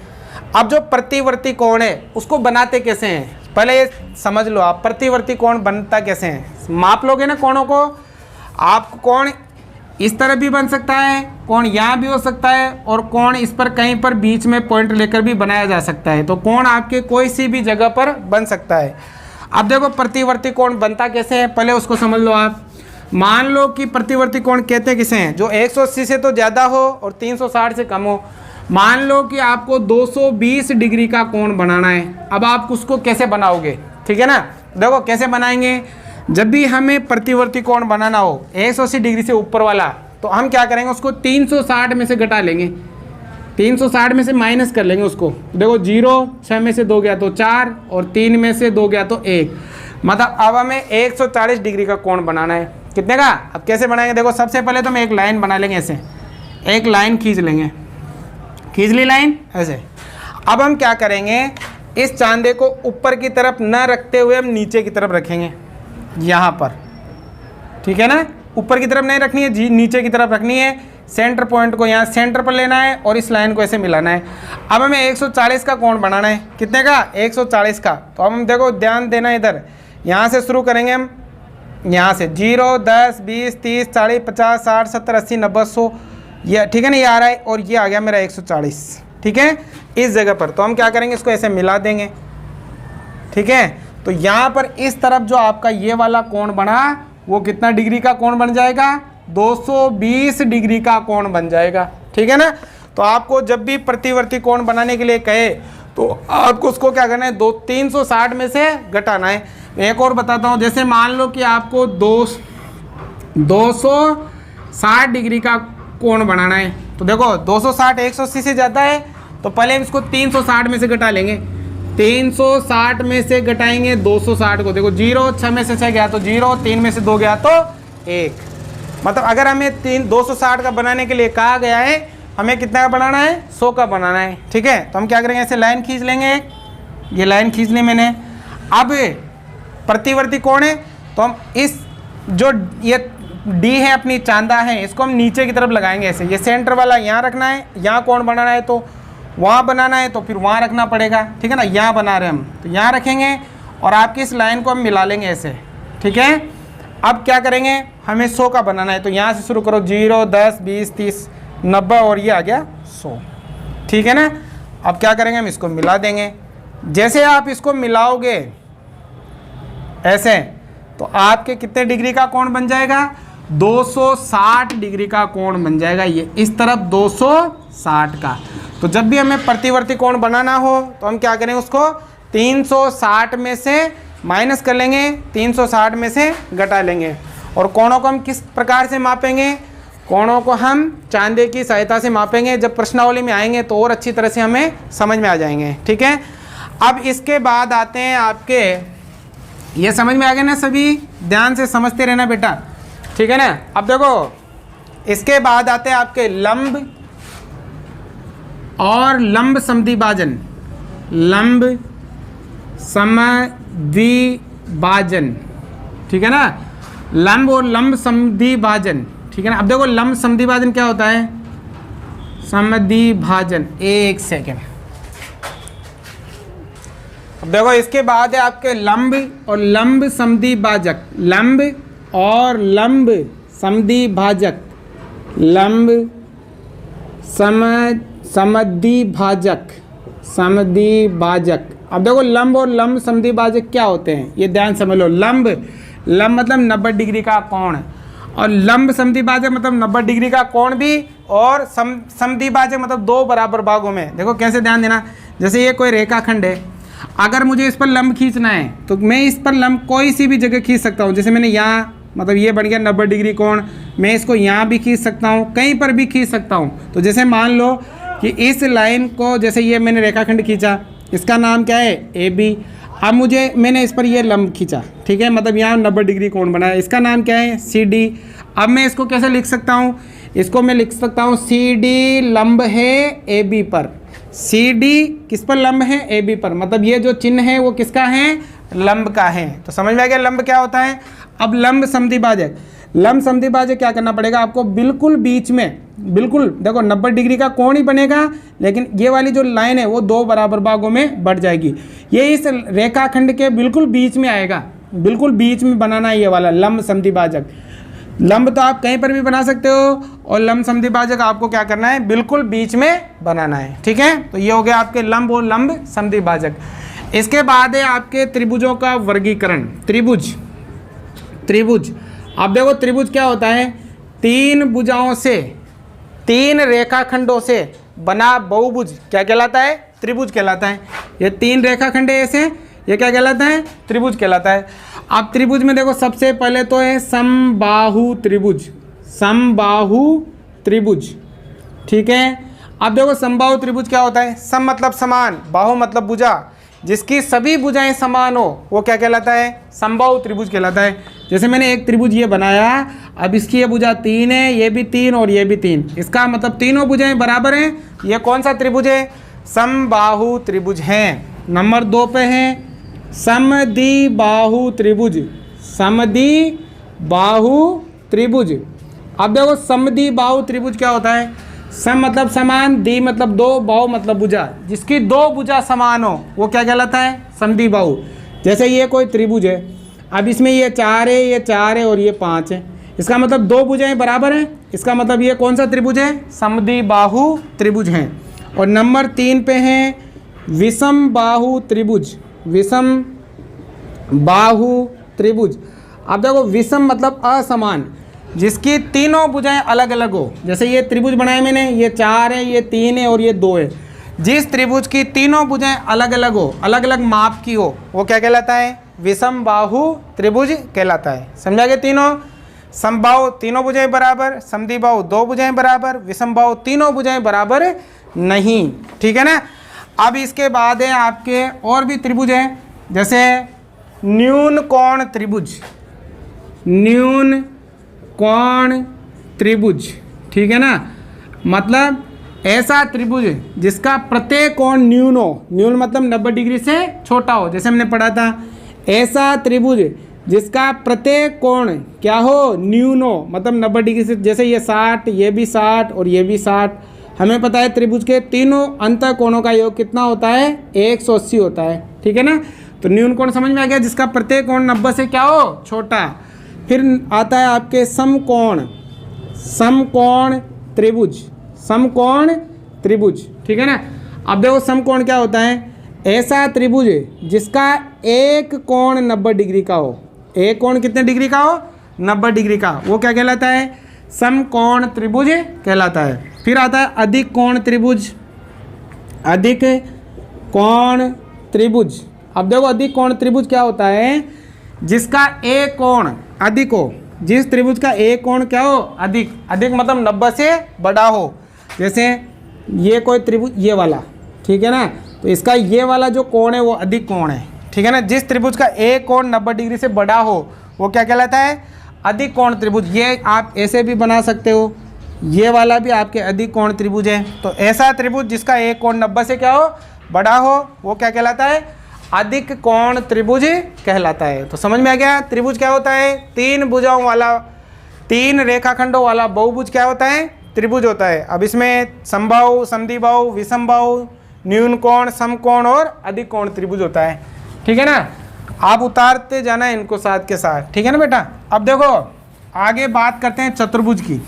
अब जो प्रतिवर्ती कोण है उसको बनाते कैसे हैं, पहले ये समझ लो आप, प्रतिवर्ती कोण बनता कैसे है। माप लोगे ना कोणों को, आप कोण इस तरह भी बन सकता है, कोण यहाँ भी हो सकता है, और कोण इस पर कहीं पर बीच में पॉइंट लेकर भी बनाया जा सकता है। तो कोण आपके कोई सी भी जगह पर बन सकता है। अब देखो प्रतिवर्ती कोण बनता कैसे है, पहले उसको समझ लो आप। मान लो कि प्रतिवर्ती कोण कहते किसे हैं? जो 180 से तो ज़्यादा हो और 360 से कम हो। मान लो कि आपको 220 डिग्री का कोण बनाना है। अब आप उसको कैसे बनाओगे, ठीक है ना। देखो कैसे बनाएंगे, जब भी हमें प्रतिवर्ती कोण बनाना हो 180 डिग्री से ऊपर वाला, तो हम क्या करेंगे, उसको 360 में से घटा लेंगे, 360 में से माइनस कर लेंगे उसको। देखो 0, 6 में से 2 गया तो 4, और 3 में से 2 गया तो 1, मतलब अब हमें 140 डिग्री का कोण बनाना है। कितने का? अब कैसे बनाएंगे, देखो सबसे पहले तो हम एक लाइन बना लेंगे, ऐसे एक लाइन खींच लेंगे, खींच ली लाइन ऐसे। अब हम क्या करेंगे, इस चांदे को ऊपर की तरफ न रखते हुए हम नीचे की तरफ रखेंगे यहाँ पर, ठीक है ना। ऊपर की तरफ नहीं रखनी है जी, नीचे की तरफ रखनी है। सेंटर पॉइंट को यहाँ सेंटर पर लेना है और इस लाइन को ऐसे मिलाना है। अब हमें 140 का कोण बनाना है। कितने का? 140 का। तो अब हम देखो ध्यान देना, इधर यहाँ से शुरू करेंगे हम, यहाँ से 0, 10, 20, 30, 40, 50, 60, 70, 80, 90, 100, ये ठीक है ना, ये आ रहा है, और ये आ गया मेरा 140, ठीक है, इस जगह पर। तो हम क्या करेंगे, इसको ऐसे मिला देंगे, ठीक है। तो यहाँ पर इस तरफ जो आपका ये वाला कोण बना, वो कितना डिग्री का कोण बन जाएगा? 220 डिग्री का कोण बन जाएगा, ठीक है ना। तो आपको जब भी प्रतिवर्ती कोण बनाने के लिए कहे तो आपको उसको क्या करना है, 360 में से घटाना है। एक और बताता हूँ, जैसे मान लो कि आपको 260 डिग्री का कोण बनाना है, तो देखो 260 180 से ज़्यादा है, तो पहले हम इसको 360 में से घटा लेंगे। 360 में से घटाएंगे 260 को, देखो 0, 6 में से 6 गया तो 0, 3 में से 2 गया तो 1। मतलब अगर हमें 260 का बनाने के लिए कहा गया है, हमें कितना का बनाना है? 100 का बनाना है, ठीक है। तो हम क्या करेंगे, ऐसे लाइन खींच लेंगे, ये लाइन खींच ली मैंने। अब प्रतिवर्ती कोण है, तो हम इस जो ये डी है अपनी चांदा है, इसको हम नीचे की तरफ लगाएंगे ऐसे। ये सेंटर वाला यहाँ रखना है, यहाँ कोण बनाना है तो वहाँ बनाना है तो फिर वहाँ रखना पड़ेगा, ठीक है ना। यहाँ बना रहे हम तो यहाँ रखेंगे, और आपकी इस लाइन को हम मिला लेंगे ऐसे, ठीक है। अब क्या करेंगे, हमें 100 का बनाना है, तो यहाँ से शुरू करो, 0, 10, 20, 30, 90, और ये आ गया 100, ठीक है ना। अब क्या करेंगे, हम इसको मिला देंगे। जैसे आप इसको मिलाओगे ऐसे, तो आपके कितने डिग्री का कोण बन जाएगा? 260 डिग्री का कोण बन जाएगा, ये इस तरफ 260 का। तो जब भी हमें प्रतिवर्ती कोण बनाना हो तो हम क्या करें, उसको 360 में से माइनस कर लेंगे, 360 में से घटा लेंगे। और कोणों को हम किस प्रकार से मापेंगे? कोणों को हम चांदे की सहायता से मापेंगे। जब प्रश्नावली में आएंगे तो और अच्छी तरह से हमें समझ में आ जाएंगे, ठीक है। अब इसके बाद आते हैं आपके, ये समझ में आ गया ना सभी? ध्यान से समझते रहना बेटा, ठीक है ना। अब देखो इसके बाद आते हैं आपके लंब और लंब समद्विभाजन, लंब समद्विभाजन, ठीक है ना, लंब और लंब समद्विभाजन, ठीक है ना। अब देखो लंब समद्विभाजन क्या होता है, समद्विभाजन, एक सेकेंड। अब देखो इसके बाद है आपके लंब और लंब समद्विभाजक, लंब और लंब समद्विभाजक, लंब समद्विभाजक, समद्विभाजक। अब देखो लंब और लंब समद्विभाजक क्या होते हैं, ये ध्यान समझ लो। लंब मतलब 90 डिग्री का कोण, और लंब समद्विभाजक मतलब 90 डिग्री का कोण भी और समद्विभाजक मतलब दो बराबर भागों में। देखो कैसे ध्यान देना, जैसे ये कोई रेखाखंड है, अगर मुझे इस पर लंब खींचना है तो मैं इस पर लंब कोई सी भी जगह खींच सकता हूँ। जैसे मैंने यहाँ मतलब ये बन गया 90 डिग्री कोण, मैं इसको यहाँ भी खींच सकता हूँ, कहीं पर भी खींच सकता हूँ। तो जैसे मान लो कि इस लाइन को, जैसे ये मैंने रेखाखंड खींचा, इसका नाम क्या है ए बी। अब मैंने इस पर ये लंब खींचा, ठीक है, मतलब यहाँ 90 डिग्री कोण बना है, इसका नाम क्या है सी डी। अब मैं इसको कैसे लिख सकता हूँ, इसको मैं लिख सकता हूँ सी डी लंब है ए बी पर। सी डी किस पर लंब है, ए बी पर, मतलब ये जो चिन्ह है वो किसका है, लंब का है। तो समझ में आ गया लंब क्या होता है। अब लंब समद्विभाजक, लंब समद्विभाजक क्या करना पड़ेगा आपको, बिल्कुल बीच में, बिल्कुल देखो 90 डिग्री का कोण ही बनेगा, लेकिन ये वाली जो लाइन है वो दो बराबर भागों में बढ़ जाएगी। ये इस रेखाखंड के बिल्कुल बीच में आएगा, बिल्कुल बीच में बनाना है ये वाला लंब समद्विभाजक। लंब तो आप कहीं पर भी बना सकते हो, और लंब समद्विभाजक आपको क्या करना है, बिल्कुल बीच में बनाना है, ठीक है। तो ये हो गया आपके लंब और लंब समद्विभाजक। इसके बाद है आपके त्रिभुजों का वर्गीकरण। त्रिभुज, त्रिभुज अब देखो त्रिभुज क्या होता है, तीन भुजाओं से, तीन रेखाखंडों से बना बहुभुज क्या कहलाता है, त्रिभुज कहलाता है। ये तीन रेखाखंड है ऐसे, ये क्या कहलाता है, त्रिभुज कहलाता है। अब त्रिभुज में देखो सबसे पहले तो है समबाहु त्रिभुज, समबाहु त्रिभुज, ठीक है। अब देखो समबाहु त्रिभुज क्या होता है, सम मतलब समान, बाहु मतलब भुजा, जिसकी सभी भुजाएं समान हो वो क्या कहलाता है, समबाहु त्रिभुज कहलाता है। जैसे मैंने एक त्रिभुज ये बनाया, अब इसकी ये भुजा 3 है, ये भी 3 और ये भी 3, इसका मतलब तीनों भुजाएं बराबर हैं। ये कौन सा त्रिभुज है, समबाहु त्रिभुज है। नंबर 2 पे है समद्विबाहु त्रिभुज, समद्विबाहु त्रिभुज। अब देखो समद्विबाहु त्रिभुज क्या होता है, सम मतलब समान, दी मतलब दो, बाहु मतलब भुजा, जिसकी दो भुजा समान हो वो क्या कहलाता है, समद्विबाहु। जैसे ये कोई त्रिभुज है, अब इसमें ये 4 है, ये 4 है और ये 5 है, इसका मतलब दो भुजाएं बराबर हैं, इसका मतलब ये कौन सा त्रिभुज है, समद्विबाहु त्रिभुज है। और नंबर 3 पे है विषम बाहु त्रिभुज, विषम बाहु त्रिभुज। अब देखो विषम मतलब असमान, जिसकी तीनों भुजाएं अलग अलग हो। जैसे ये त्रिभुज बनाए मैंने, ये 4 है, ये 3 है और ये 2 है, जिस त्रिभुज की तीनों भुजाएं अलग अलग हो, अलग अलग माप की हो, वो क्या कहलाता है, विषम बाहु त्रिभुज कहलाता है। समझा गया, तीनों समबाहु तीनों भुजाएं बराबर, समद्विबाहु दो भुजाएं बराबर, विषम बाहु तीनों भुजाएं बराबर नहीं, ठीक है ना। अब इसके बाद है आपके और भी त्रिभुज हैं, जैसे न्यून कोण त्रिभुज, न्यून कोण त्रिभुज, ठीक है ना, मतलब ऐसा त्रिभुज जिसका प्रत्येक कोण न्यून हो, न्यून मतलब 90 डिग्री से छोटा हो। जैसे हमने पढ़ा था, ऐसा त्रिभुज जिसका प्रत्येक कोण क्या हो, न्यून हो, मतलब 90 डिग्री से, जैसे ये 60, ये भी 60 और ये भी 60। हमें पता है त्रिभुज के तीनों अंत कोणों का योग कितना होता है, 180 होता है, ठीक है ना। तो न्यून कोण समझ में आ गया, जिसका प्रत्येक कोण 90 से क्या हो, छोटा। फिर आता है आपके समकोण, समकोण त्रिभुज, समकोण त्रिभुज, ठीक है ना। अब देखो समकोण क्या होता है, ऐसा त्रिभुज जिसका एक कोण 90 डिग्री का हो, एक कोण कितने डिग्री का हो, 90 डिग्री का, वो क्या कहलाता है, समकोण त्रिभुज कहलाता है। फिर आता है अधिक कोण त्रिभुज, अधिक कोण त्रिभुज। अब देखो अधिक कोण त्रिभुज क्या होता है, जिसका एक कोण अधिक हो, जिस त्रिभुज का एक कोण क्या हो, अधिक, अधिक मतलब 90 से बड़ा हो। जैसे ये कोई त्रिभुज ये वाला, ठीक है ना, तो इसका ये वाला जो कोण है वो अधिक कोण है, ठीक है ना। जिस त्रिभुज का एक कोण 90 डिग्री से बड़ा हो वो क्या कहलाता है, अधिक कोण त्रिभुज। ये आप ऐसे भी बना सकते हो, ये वाला भी आपके अधिक कोण त्रिभुज है। तो ऐसा त्रिभुज जिसका एक कोण 90 से क्या हो, बड़ा हो, वो क्या कहलाता है, अधिक कोण त्रिभुज कहलाता है। तो समझ में आ गया, त्रिभुज क्या होता है, तीन भुजाओं वाला, तीन रेखाखंडों वाला बहुभुज क्या होता है, त्रिभुज होता है। अब इसमें समबाहु, समद्विबाहु, विषमबाहु, न्यून कोण, समकोण और अधिक कोण त्रिभुज होता है, ठीक है ना। आप उतारते जाना है इनको साथ के साथ, ठीक है ना बेटा। अब देखो आगे बात करते हैं चतुर्भुज की।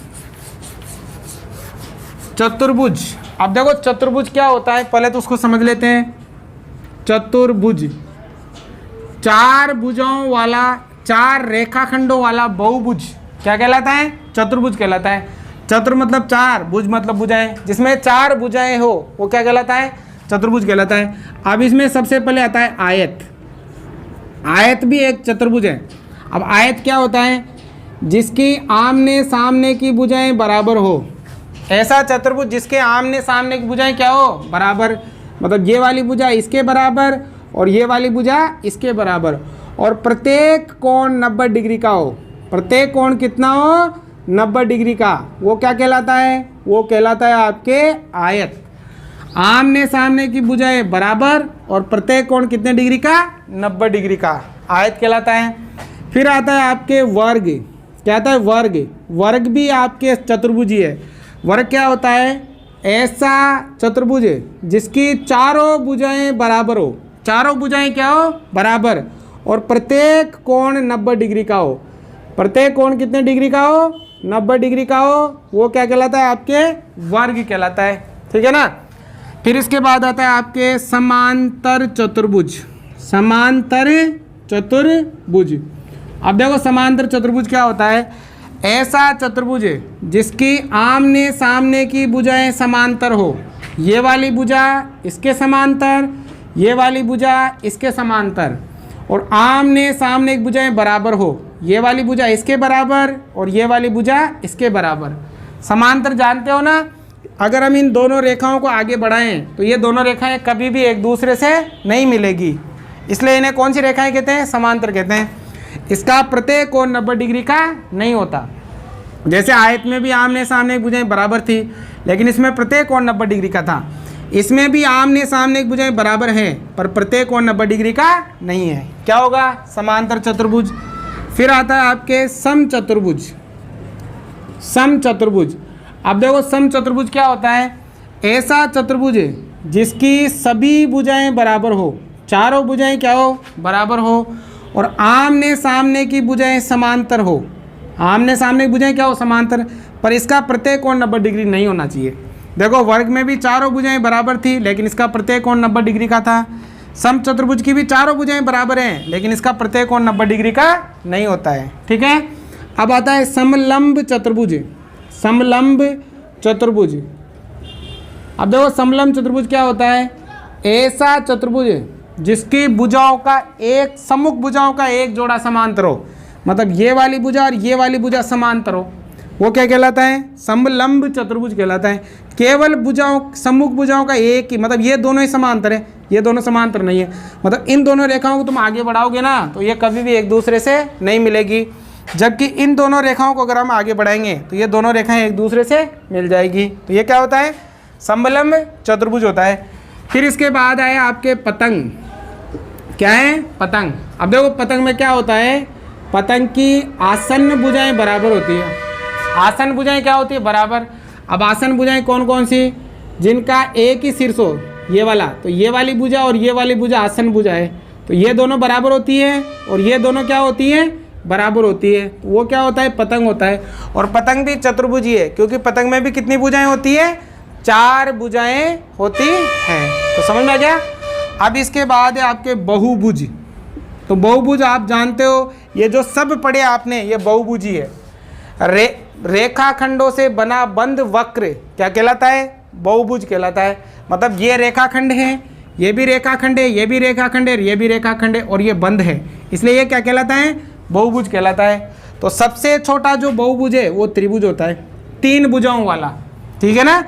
चतुर्भुज, अब देखो चतुर्भुज क्या होता है, पहले तो उसको समझ लेते हैं। चतुर्भुज चार भुजाओं वाला, चार रेखाखंडों वाला बहुभुज क्या कहलाता है, चतुर्भुज कहलाता है। चतुर मतलब चार, भुज मतलब भुजाएं, जिसमें चार भुजाएं हो वो क्या कहलाता है? चतुर्भुज कहलाता है। अब इसमें सबसे पहले आता है आयत। आयत भी एक चतुर्भुज है। अब आयत क्या होता है? जिसकी आमने सामने की भुजाएं बराबर हो, ऐसा चतुर्भुज जिसके आमने सामने की भुजाएं क्या हो? बराबर। मतलब ये वाली भुजा इसके बराबर और ये वाली भुजा इसके बराबर, और प्रत्येक कोण 90 डिग्री का हो। प्रत्येक कोण कितना हो? 90 डिग्री का। वो क्या कहलाता है? वो कहलाता है आपके आयत। आमने सामने की भुजाएं बराबर और प्रत्येक कोण कितने डिग्री का? 90 डिग्री का, आयत कहलाता है। फिर आता है आपके वर्ग। क्या आता है? वर्ग। वर्ग भी आपके चतुर्भुज ही है। वर्ग क्या होता है? ऐसा चतुर्भुज जिसकी चारों भुजाएं बराबर हो। चारों भुजाएं क्या हो? बराबर, और प्रत्येक कोण 90 डिग्री का हो। प्रत्येक कोण कितने डिग्री का हो? 90 डिग्री का हो। वो क्या कहलाता है? आपके वर्ग कहलाता है। ठीक है ना। फिर इसके बाद आता है आपके समांतर चतुर्भुज। समांतर चतुर्भुज। अब देखो समांतर चतुर्भुज क्या होता है? ऐसा चतुर्भुज जिसकी आमने सामने की भुजाएं समांतर हो। ये वाली भुजा इसके समांतर, ये वाली भुजा इसके समांतर, और आमने सामने की भुजाएं बराबर हो। ये वाली भुजा इसके बराबर और ये वाली भुजा इसके बराबर। समांतर जानते हो ना? अगर हम इन दोनों रेखाओं को आगे बढ़ाएं तो ये दोनों रेखाएं कभी भी एक दूसरे से नहीं मिलेगी, इसलिए इन्हें कौन सी रेखाएं कहते हैं? समांतर कहते हैं। इसका प्रत्येक कोण 90 डिग्री का नहीं होता। जैसे आयत में भी आमने सामने की भुजाएं बराबर थी, लेकिन इसमें प्रत्येक कोण 90 डिग्री का था। इसमें भी आमने सामने की भुजाएं बराबर हैं, पर प्रत्येक कोण 90 डिग्री का नहीं है। क्या होगा? समांतर चतुर्भुज। फिर आता है आपके सम चतुर्भुज। सम चतुर्भुज। अब देखो सम चतुर्भुज क्या होता है? ऐसा चतुर्भुज जिसकी सभी भुजाएं बराबर हो। चारों भुजाएं क्या हो? बराबर हो, और आमने सामने की भुजाएं समांतर हो। आमने सामने की भुजाएं क्या हो? समांतर, पर इसका प्रत्येक कोण 90 डिग्री नहीं होना चाहिए। देखो वर्ग में भी चारों भुजाएं बराबर थी, लेकिन इसका प्रत्येक कोण 90 डिग्री का था। सम चतुर्भुज की भी चारों भुजाएं बराबर हैं, लेकिन इसका प्रत्येक कोण 90 डिग्री का नहीं होता है। ठीक है। अब आता है समलंब चतुर्भुज। समलंब चतुर्भुज। अब देखो समलंब चतुर्भुज क्या होता है? ऐसा चतुर्भुज जिसकी भुजाओं का एक सम्मुख भुजाओं का एक जोड़ा समांतर हो। मतलब ये वाली भुजा और ये वाली भुजा समांतर हो, वो क्या कहलाता है? समलंब चतुर्भुज कहलाता है। केवल भुजाओं सम्मुख भुजाओं का एक ही, मतलब ये दोनों ही समांतर है, ये दोनों समांतर नहीं है। मतलब इन दोनों रेखाओं को तुम आगे बढ़ाओगे ना तो ये कभी भी एक दूसरे से नहीं मिलेगी, जबकि इन दोनों रेखाओं को अगर हम आगे बढ़ाएंगे तो ये दोनों रेखाएं एक दूसरे से मिल जाएगी। तो ये क्या होता है? समलंब चतुर्भुज होता है। फिर इसके बाद आए आपके पतंग। क्या है? पतंग। अब देखो पतंग में क्या होता है? पतंग की आसन्न भुजाएं बराबर होती है। आसन्न भुजाएं क्या होती है? बराबर। अब आसन्न भुजाएं कौन कौन सी? जिनका एक ही शीर्ष हो, ये वाला, तो ये वाली भुजा और ये वाली भुजा आसन्न भुजा है, तो ये दोनों बराबर होती है, और ये दोनों क्या होती है? बराबर होती है। तो वो क्या होता है? पतंग होता है। और पतंग भी चतुर्भुज ही है, क्योंकि पतंग में भी कितनी भुजाएं होती है? 4 भुजाएं होती हैं। तो समझ में आ गया। अब इसके बाद है आपके बहुभुज। तो बहुभुज आप जानते हो, ये जो सब पढ़े आपने ये बहुभुज ही है। रेखाखंडों से बना बंद वक्र क्या कहलाता है? बहुभुज कहलाता है। मतलब ये रेखाखंड है, ये भी रेखाखंड है, ये भी रेखाखंड है, ये भी रेखाखंड है, और ये बंद है, इसलिए ये क्या कहलाता है? बहुभुज कहलाता है। तो सबसे छोटा जो बहुभुज है वो त्रिभुज होता है, 3 भुजाओं वाला। ठीक है ना।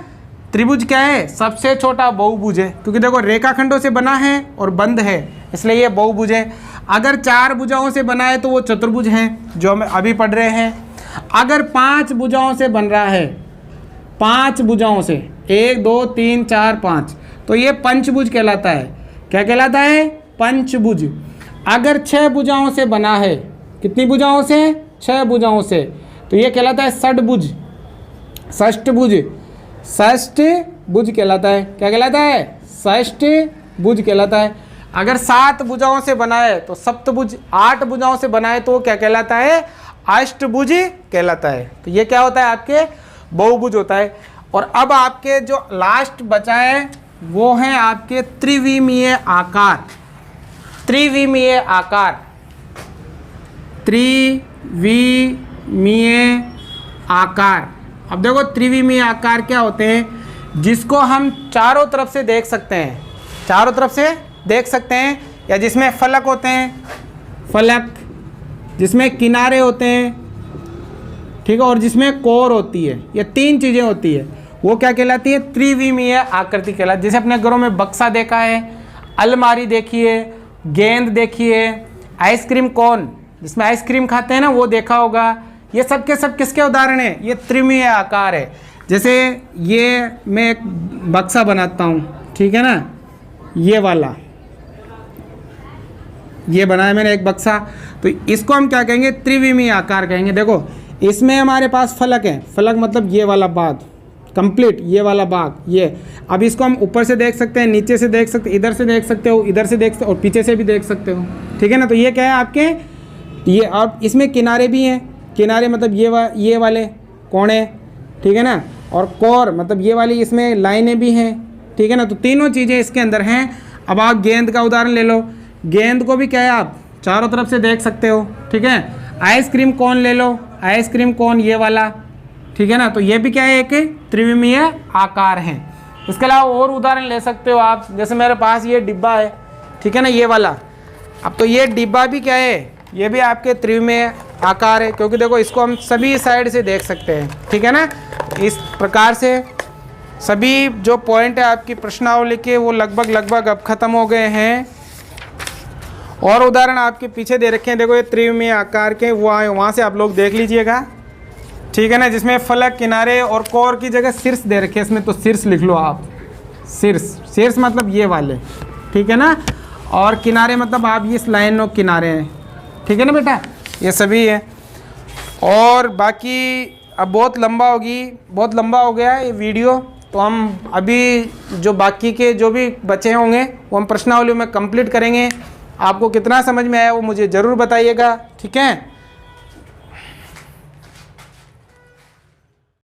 त्रिभुज क्या है? सबसे छोटा बहुभुज है, क्योंकि देखो रेखाखंडों से बना है और बंद है, इसलिए ये बहुभुज है। अगर 4 भुजाओं से बना है तो वो चतुर्भुज है, जो हम अभी पढ़ रहे हैं। अगर 5 भुजाओं से बन रहा है, 5 भुजाओं से, 1 2 3 4 5, तो ये पंचभुज कहलाता है। क्या कहलाता है? पंचभुज। अगर 6 भुजाओं से बना है, कितनी भुजाओं से? 6 भुजाओं से, तो ये कहलाता है षटभुज। षष्ठभुज। षष्ठभुज कहलाता है। क्या कहलाता है? षष्ठभुज कहलाता है। अगर 7 भुजाओं से बना है तो सप्तभुज। 8 भुजाओं से बना है तो क्या कहलाता है? अष्टभुज कहलाता है। तो ये क्या होता है? आपके बहुभुज होता है। और अब आपके जो लास्ट बचा है वो है आपके त्रिविमीय आकार। त्रिविमीय आकार। त्रिविमीय आकार अब देखो त्रिविमीय आकार क्या होते हैं, जिसको हम चारों तरफ से देख सकते हैं, चारों तरफ से देख सकते हैं, या जिसमें फलक होते हैं, फलक, जिसमें किनारे होते हैं, ठीक है, और जिसमें कोर होती है, ये तीन चीज़ें होती है, वो क्या कहलाती है, त्रिविमीय आकृति कहलाती है। जैसे अपने घरों में बक्सा देखा है, अलमारी देखी है, गेंद देखी है, आइसक्रीम कोन जिसमें आइसक्रीम खाते हैं ना वो देखा होगा, ये सब के सब किसके उदाहरण हैं, ये त्रिविमीय आकार है। जैसे ये मैं एक बक्सा बनाता हूँ, ठीक है ना, ये वाला, ये बनाया मैंने एक बक्सा, तो इसको हम क्या कहेंगे, त्रिविमीय आकार कहेंगे। देखो इसमें हमारे पास फलक है, फलक मतलब ये वाला भाग कंप्लीट, ये वाला भाग, ये, अब इसको हम ऊपर से देख सकते हैं, नीचे से देख सकते, इधर से देख सकते हो, इधर से देख सकते हो, और पीछे से भी देख सकते हो, ठीक है ना। तो ये क्या है आपके, ये, और इसमें किनारे भी हैं, किनारे मतलब ये वाले कोणे, ठीक है ना, और कोर मतलब ये वाली, इसमें लाइनें भी हैं, ठीक है ना। तो तीनों चीज़ें इसके अंदर हैं। अब आप गेंद का उदाहरण ले लो, गेंद को भी क्या है, आप चारों तरफ से देख सकते हो, ठीक है। आइसक्रीम कोन ले लो, आइसक्रीम कोन ये वाला, ठीक है ना, तो ये भी क्या है, एक त्रिविमीय आकार है। इसके अलावा और उदाहरण ले सकते हो आप, जैसे मेरे पास ये डिब्बा है, ठीक है ना, ये वाला, अब तो ये डिब्बा भी क्या है, ये भी आपके त्रिविमीय आकार है, क्योंकि देखो इसको हम सभी साइड से देख सकते हैं, ठीक है ना। इस प्रकार से सभी जो पॉइंट है आपकी प्रश्नावली के वो लगभग अब ख़त्म हो गए हैं। और उदाहरण आपके पीछे दे रखे हैं, देखो ये त्रिविमीय आकार के, वो आए वहाँ से आप लोग देख लीजिएगा, ठीक है ना, जिसमें फलक, किनारे और कोर की जगह शीर्ष दे रखे हैं, इसमें तो शीर्ष लिख लो आप, शीर्ष, शीर्ष मतलब ये वाले, ठीक है ना, और किनारे मतलब आप इस लाइन और किनारे हैं, ठीक है ना बेटा, ये सभी है। और बाकी अब बहुत लंबा हो गया ये वीडियो, तो हम अभी जो बाकी के जो भी बचे होंगे वो हम प्रश्नावली में कंप्लीट करेंगे। आपको कितना समझ में आया वो मुझे ज़रूर बताइएगा, ठीक है।